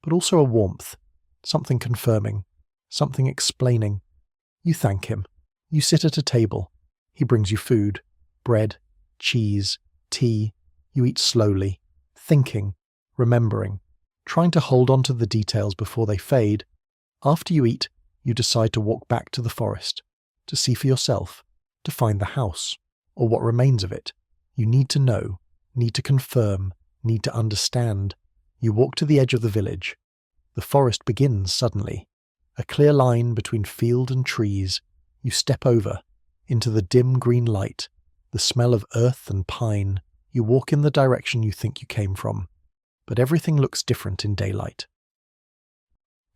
but also a warmth. Something confirming. Something explaining. You thank him. You sit at a table. He brings you food. Bread, cheese, tea. You eat slowly, thinking, remembering, trying to hold on to the details before they fade. After you eat, you decide to walk back to the forest, to see for yourself, to find the house, or what remains of it. You need to know, need to confirm, need to understand. You walk to the edge of the village. The forest begins suddenly. A clear line between field and trees. You step over, into the dim green light, the smell of earth and pine. You walk in the direction you think you came from, but everything looks different in daylight.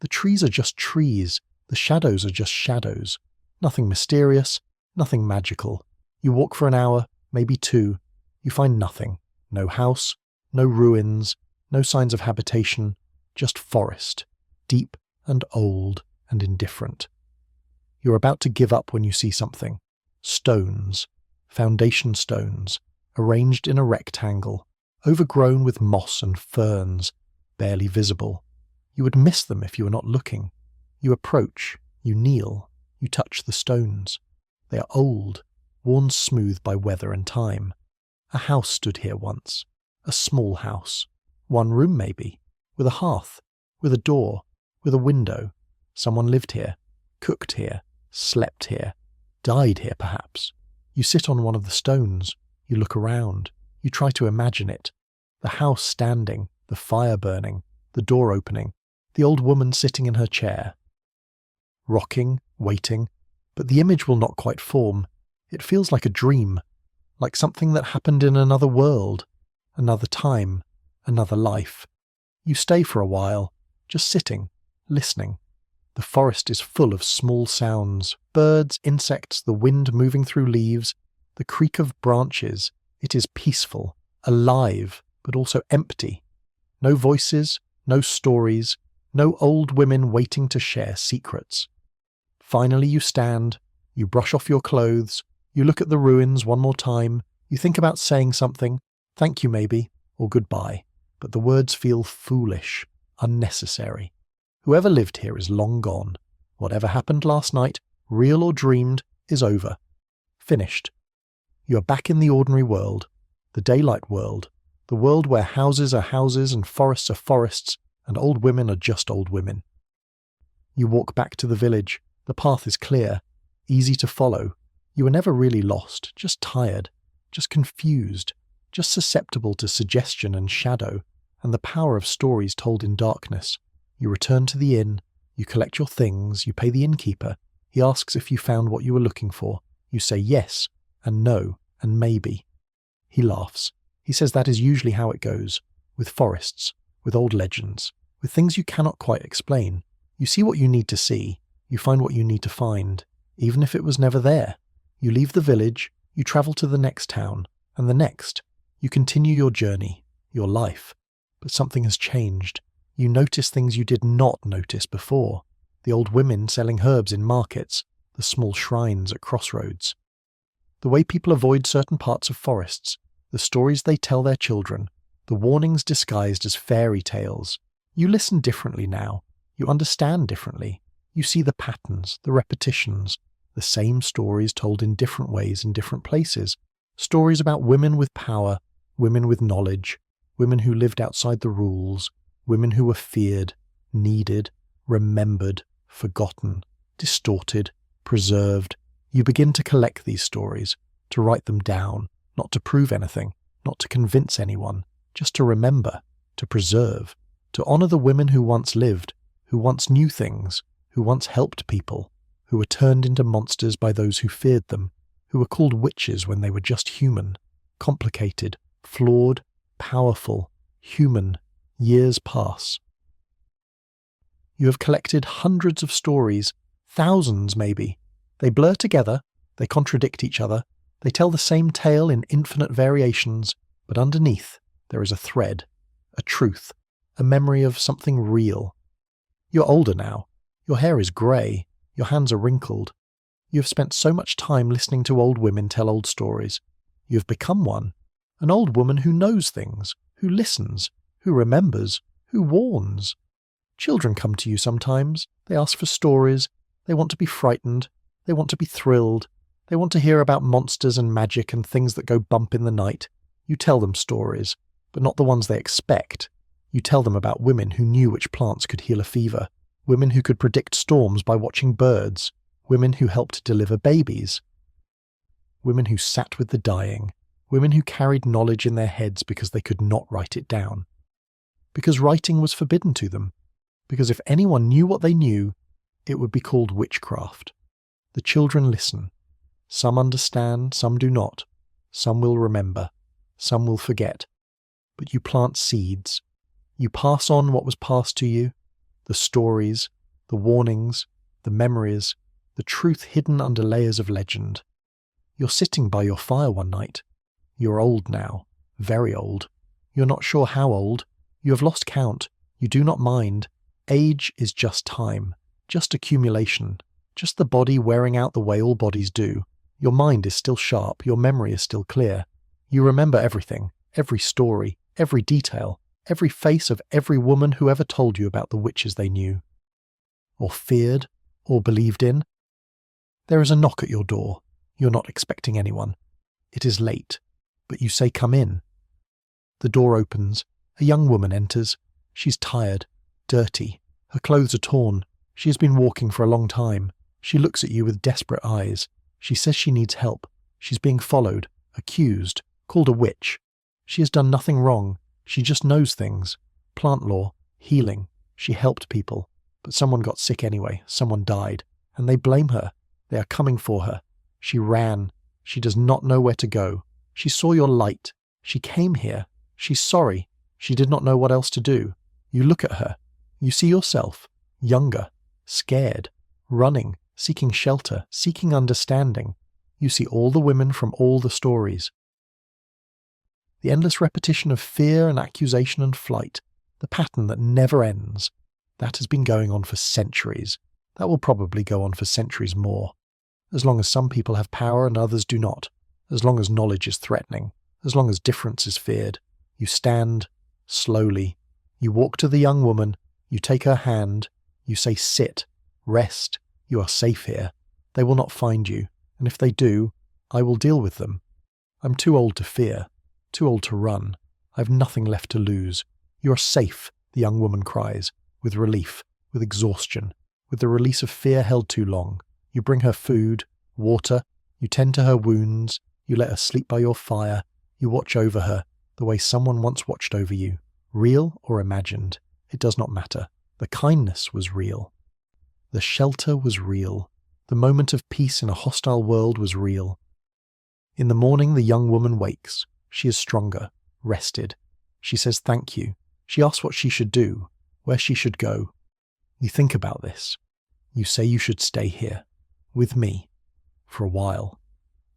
The trees are just trees, the shadows are just shadows. Nothing mysterious, nothing magical. You walk for an hour, maybe two. You find nothing. No house, no ruins, no signs of habitation, just forest, deep and old and indifferent. You're about to give up when you see something. Stones, foundation stones, arranged in a rectangle, overgrown with moss and ferns, barely visible. You would miss them if you were not looking. You approach, you kneel, you touch the stones. They are old, worn smooth by weather and time. A house stood here once, a small house, one room maybe, with a hearth, with a door, with a window. Someone lived here, cooked here, slept here, died here perhaps. You sit on one of the stones, you look around, you try to imagine it. The house standing, the fire burning, the door opening, the old woman sitting in her chair. Rocking, waiting, but the image will not quite form. It feels like a dream, like something that happened in another world, another time, another life. You stay for a while, just sitting, listening. The forest is full of small sounds, birds, insects, the wind moving through leaves, the creak of branches. It is peaceful, alive, but also empty. No voices, no stories, no old women waiting to share secrets. Finally you stand, you brush off your clothes, you look at the ruins one more time, you think about saying something, thank you maybe, or goodbye, but the words feel foolish, unnecessary. Whoever lived here is long gone. Whatever happened last night, real or dreamed, is over. Finished. You are back in the ordinary world, the daylight world, the world where houses are houses and forests are forests, and old women are just old women. You walk back to the village. The path is clear, easy to follow. You are never really lost, just tired, just confused, just susceptible to suggestion and shadow, and the power of stories told in darkness. You return to the inn, you collect your things, you pay the innkeeper. He asks if you found what you were looking for. You say yes, and no, and maybe. He laughs. He says that is usually how it goes, with forests, with old legends, with things you cannot quite explain. You see what you need to see, you find what you need to find, even if it was never there. You leave the village, you travel to the next town, and the next. You continue your journey, your life. But something has changed. You notice things you did not notice before. The old women selling herbs in markets, the small shrines at crossroads. The way people avoid certain parts of forests, the stories they tell their children, the warnings disguised as fairy tales. You listen differently now. You understand differently. You see the patterns, the repetitions, the same stories told in different ways in different places. Stories about women with power, women with knowledge, women who lived outside the rules, women who were feared, needed, remembered, forgotten, distorted, preserved. You begin to collect these stories, to write them down, not to prove anything, not to convince anyone, just to remember, to preserve, to honor the women who once lived, who once knew things, who once helped people, who were turned into monsters by those who feared them, who were called witches when they were just human, complicated, flawed, powerful, human. Years pass. You have collected hundreds of stories, thousands maybe. They blur together, they contradict each other, they tell the same tale in infinite variations, but underneath there is a thread, a truth, a memory of something real. You're older now. Your hair is grey, your hands are wrinkled. You have spent so much time listening to old women tell old stories. You have become one, an old woman who knows things, who listens, who remembers, who warns. Children come to you sometimes. They ask for stories. They want to be frightened. They want to be thrilled. They want to hear about monsters and magic and things that go bump in the night. You tell them stories, but not the ones they expect. You tell them about women who knew which plants could heal a fever, women who could predict storms by watching birds, women who helped deliver babies, women who sat with the dying, women who carried knowledge in their heads because they could not write it down. Because writing was forbidden to them. Because if anyone knew what they knew, it would be called witchcraft. The children listen. Some understand, some do not. Some will remember. Some will forget. But you plant seeds. You pass on what was passed to you, the stories, the warnings, the memories, the truth hidden under layers of legend. You're sitting by your fire one night. You're old now, very old. You're not sure how old. You have lost count. You do not mind. Age is just time, just accumulation, just the body wearing out the way all bodies do. Your mind is still sharp, your memory is still clear. You remember everything, every story, every detail, every face of every woman who ever told you about the witches they knew. or feared, or believed in? There is a knock at your door. You're not expecting anyone. It is late, but you say come in. The door opens. A young woman enters. She's tired, dirty. Her clothes are torn. She has been walking for a long time. She looks at you with desperate eyes. She says she needs help. She's being followed, accused, called a witch. She has done nothing wrong. She just knows things. Plant law, healing. She helped people. But someone got sick anyway. Someone died. And they blame her. They are coming for her. She ran. She does not know where to go. She saw your light. She came here. She's sorry. She did not know what else to do. You look at her. You see yourself, younger, scared, running, seeking shelter, seeking understanding. You see all the women from all the stories. The endless repetition of fear and accusation and flight, the pattern that never ends, that has been going on for centuries. That will probably go on for centuries more. As long as some people have power and others do not, as long as knowledge is threatening, as long as difference is feared, you stand, slowly. You walk to the young woman, you take her hand, you say sit, rest, you are safe here. They will not find you, and if they do, I will deal with them. I'm too old to fear, too old to run. I've nothing left to lose. You are safe, the young woman cries, with relief, with exhaustion, with the release of fear held too long. You bring her food, water, you tend to her wounds, you let her sleep by your fire, you watch over her, the way someone once watched over you. Real or imagined, it does not matter. The kindness was real. The shelter was real. The moment of peace in a hostile world was real. In the morning the young woman wakes. She is stronger, rested. She says thank you. She asks what she should do, where she should go. You think about this. You say you should stay here, with me, for a while,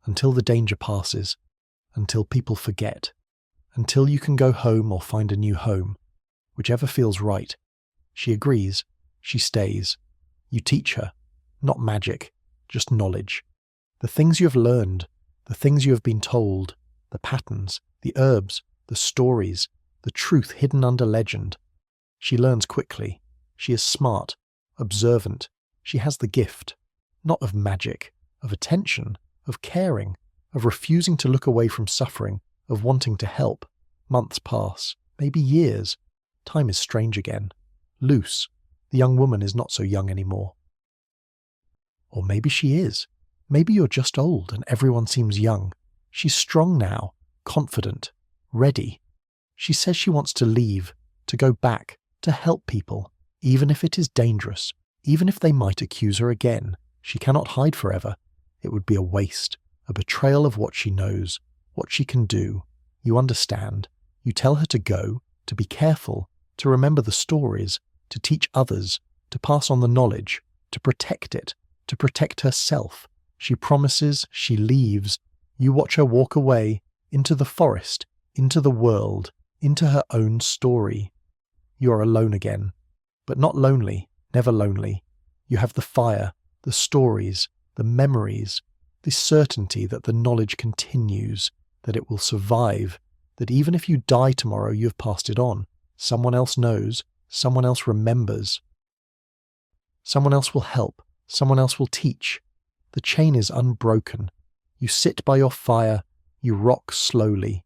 until the danger passes, until people forget, until you can go home or find a new home, whichever feels right. She agrees. She stays. You teach her, not magic, just knowledge. The things you have learned, the things you have been told, the patterns, the herbs, the stories, the truth hidden under legend. She learns quickly. She is smart, observant. She has the gift, not of magic, of attention, of caring, of refusing to look away from suffering, of wanting to help. Months pass, maybe years. Time is strange again. Loose. The young woman is not so young anymore. Or maybe she is. Maybe you're just old and everyone seems young. She's strong now, confident, ready. She says she wants to leave, to go back, to help people, even if it is dangerous, even if they might accuse her again. She cannot hide forever. It would be a waste, a betrayal of what she knows, what she can do. You understand. You tell her to go, to be careful, to remember the stories, to teach others, to pass on the knowledge, to protect it, to protect herself. She promises, she leaves. You watch her walk away, into the forest, into the world, into her own story. You are alone again, but not lonely, never lonely. You have the fire, the stories, the memories, the certainty that the knowledge continues, that it will survive, that even if you die tomorrow you have passed it on. Someone else knows, someone else remembers. Someone else will help, someone else will teach. The chain is unbroken. You sit by your fire, you rock slowly.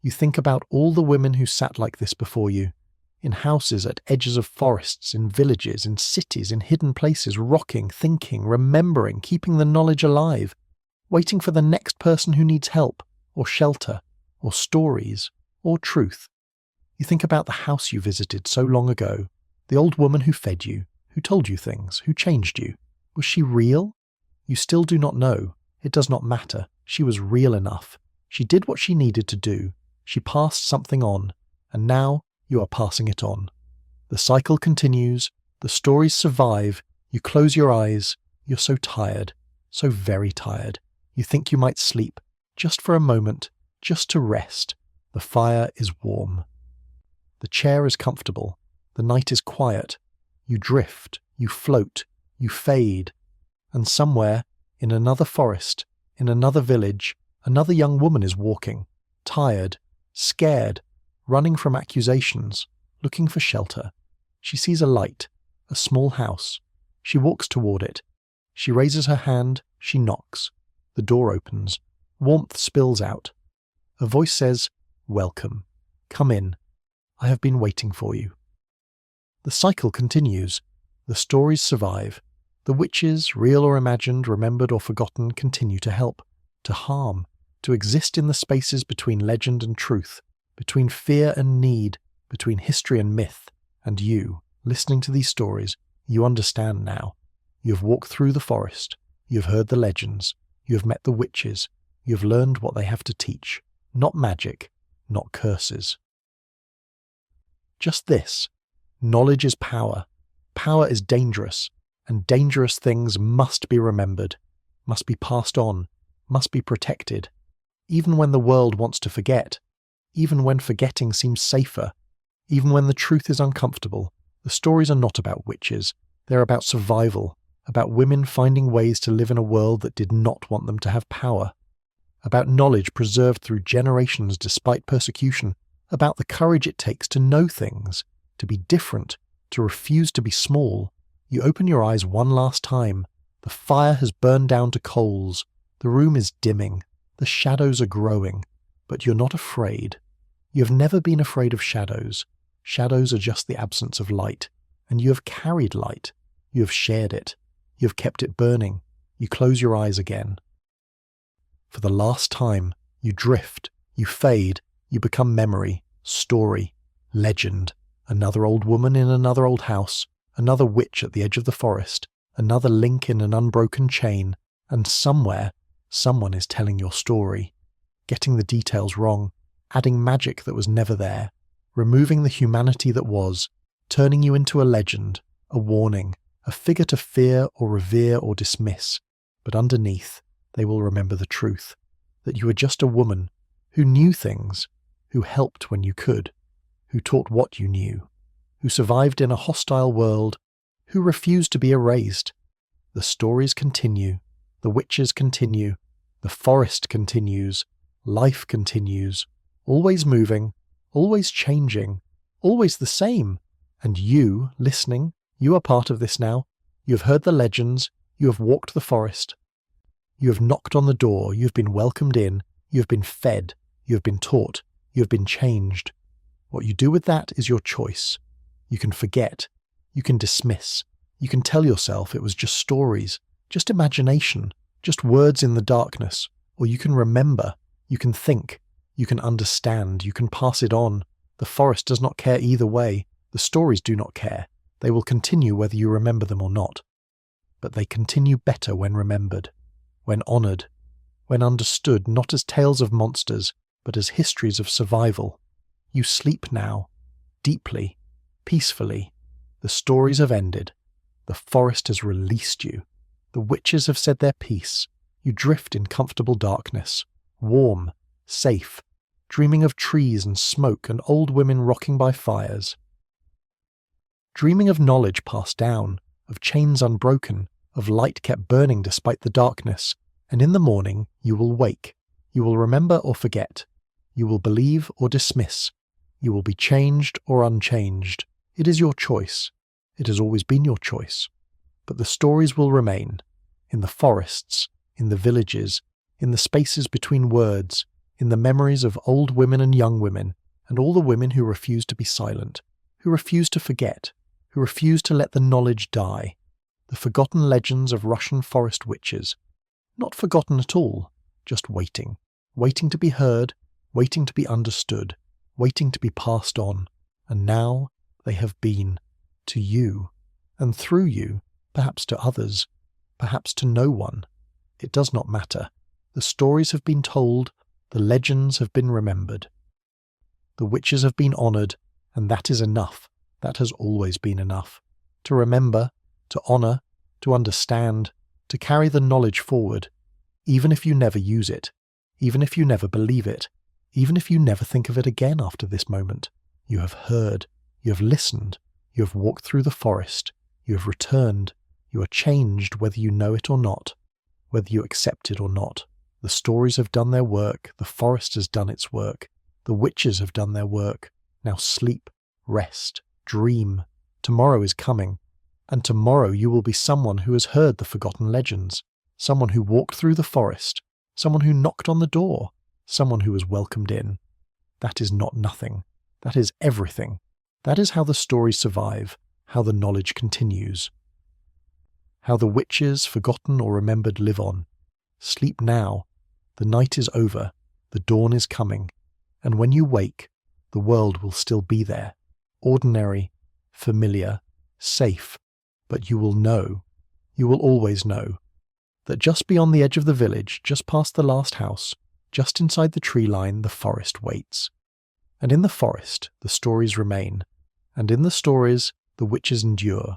You think about all the women who sat like this before you, in houses at edges of forests, in villages, in cities, in hidden places, rocking, thinking, remembering, keeping the knowledge alive, waiting for the next person who needs help, or shelter, or stories, or truth. You think about the house you visited so long ago, the old woman who fed you, who told you things, who changed you. Was she real? You still do not know. It does not matter. She was real enough. She did what she needed to do. She passed something on, and now you are passing it on. The cycle continues. The stories survive. You close your eyes. You're so tired, so very tired. You think you might sleep, just for a moment, just to rest. The fire is warm. The chair is comfortable. The night is quiet. You drift, you float, you fade. And somewhere, in another forest, in another village, another young woman is walking, tired, scared, running from accusations, looking for shelter. She sees a light, a small house. She walks toward it. She raises her hand, she knocks. The door opens. Warmth spills out. A voice says, "Welcome. Come in. I have been waiting for you." The cycle continues. The stories survive. The witches, real or imagined, remembered or forgotten, continue to help, to harm, to exist in the spaces between legend and truth, between fear and need, between history and myth. And you, listening to these stories, you understand now. You have walked through the forest. You have heard the legends. You have met the witches. You have learned what they have to teach. Not magic, not curses. Just this. Knowledge is power. Power is dangerous, and dangerous things must be remembered, must be passed on, must be protected, even when the world wants to forget, even when forgetting seems safer, even when the truth is uncomfortable. The stories are not about witches. They're about survival, about women finding ways to live in a world that did not want them to have power, about knowledge preserved through generations despite persecution, about the courage it takes to know things, to be different, to refuse to be small. You open your eyes one last time. The fire has burned down to coals. The room is dimming. The shadows are growing. But you're not afraid. You have never been afraid of shadows. Shadows are just the absence of light. And you have carried light. You have shared it. You have kept it burning. You close your eyes again. For the last time, you drift. You fade. You become memory, story, legend. Another old woman in another old house, another witch at the edge of the forest, another link in an unbroken chain, and somewhere, someone is telling your story, getting the details wrong, adding magic that was never there, removing the humanity that was, turning you into a legend, a warning, a figure to fear or revere or dismiss. But underneath, they will remember the truth, that you were just a woman who knew things, who helped when you could, who taught what you knew, who survived in a hostile world, who refused to be erased. The stories continue, the witches continue, the forest continues, life continues, always moving, always changing, always the same. And you, listening, you are part of this now. You have heard the legends, you have walked the forest, you have knocked on the door, you have been welcomed in, you have been fed, you have been taught, you have been changed. What you do with that is your choice. You can forget. You can dismiss. You can tell yourself it was just stories, just imagination, just words in the darkness. Or you can remember. You can think. You can understand. You can pass it on. The forest does not care either way. The stories do not care. They will continue whether you remember them or not. But they continue better when remembered, when honoured, when understood not as tales of monsters, but as histories of survival. You sleep now, deeply, peacefully. The stories have ended. The forest has released you. The witches have said their piece. You drift in comfortable darkness, warm, safe, dreaming of trees and smoke and old women rocking by fires. Dreaming of knowledge passed down, of chains unbroken, of light kept burning despite the darkness. And in the morning you will wake. You will remember or forget. You will believe or dismiss. You will be changed or unchanged. It is your choice. It has always been your choice. But the stories will remain. In the forests, in the villages, in the spaces between words, in the memories of old women and young women, and all the women who refuse to be silent, who refuse to forget, who refuse to let the knowledge die. The forgotten legends of Russian forest witches. Not forgotten at all, just waiting. Waiting to be heard, waiting to be understood, waiting to be passed on. And now they have been, to you, and through you, perhaps to others, perhaps to no one. It does not matter. The stories have been told, the legends have been remembered. The witches have been honoured, and that is enough. That has always been enough. To remember, to honour, to understand, to carry the knowledge forward, even if you never use it, even if you never believe it, even if you never think of it again after this moment. You have heard, you have listened, you have walked through the forest, you have returned, you are changed whether you know it or not, whether you accept it or not. The stories have done their work, the forest has done its work, the witches have done their work. Now sleep, rest, dream. Tomorrow is coming. And tomorrow you will be someone who has heard the forgotten legends, someone who walked through the forest, someone who knocked on the door, someone who was welcomed in. That is not nothing. That is everything. That is how the stories survive, how the knowledge continues. How the witches, forgotten or remembered, live on. Sleep now. The night is over. The dawn is coming. And when you wake, the world will still be there. Ordinary, familiar, safe. But you will know, you will always know, that just beyond the edge of the village, just past the last house, just inside the tree line, the forest waits. And in the forest, the stories remain. And in the stories, the witches endure.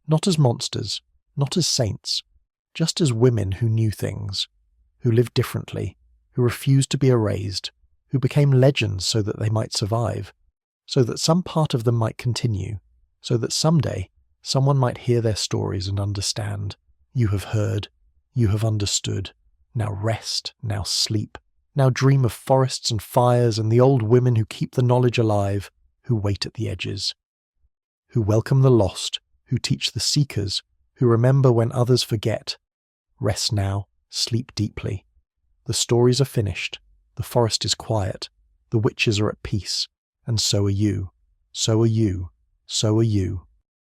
Not as monsters, not as saints, just as women who knew things, who lived differently, who refused to be erased, who became legends so that they might survive, so that some part of them might continue, so that someday someone might hear their stories and understand. You have heard, you have understood. Now rest, now sleep, now dream of forests and fires and the old women who keep the knowledge alive, who wait at the edges, who welcome the lost, who teach the seekers, who remember when others forget. Rest now, sleep deeply. The stories are finished, the forest is quiet, the witches are at peace, and so are you, so are you, so are you.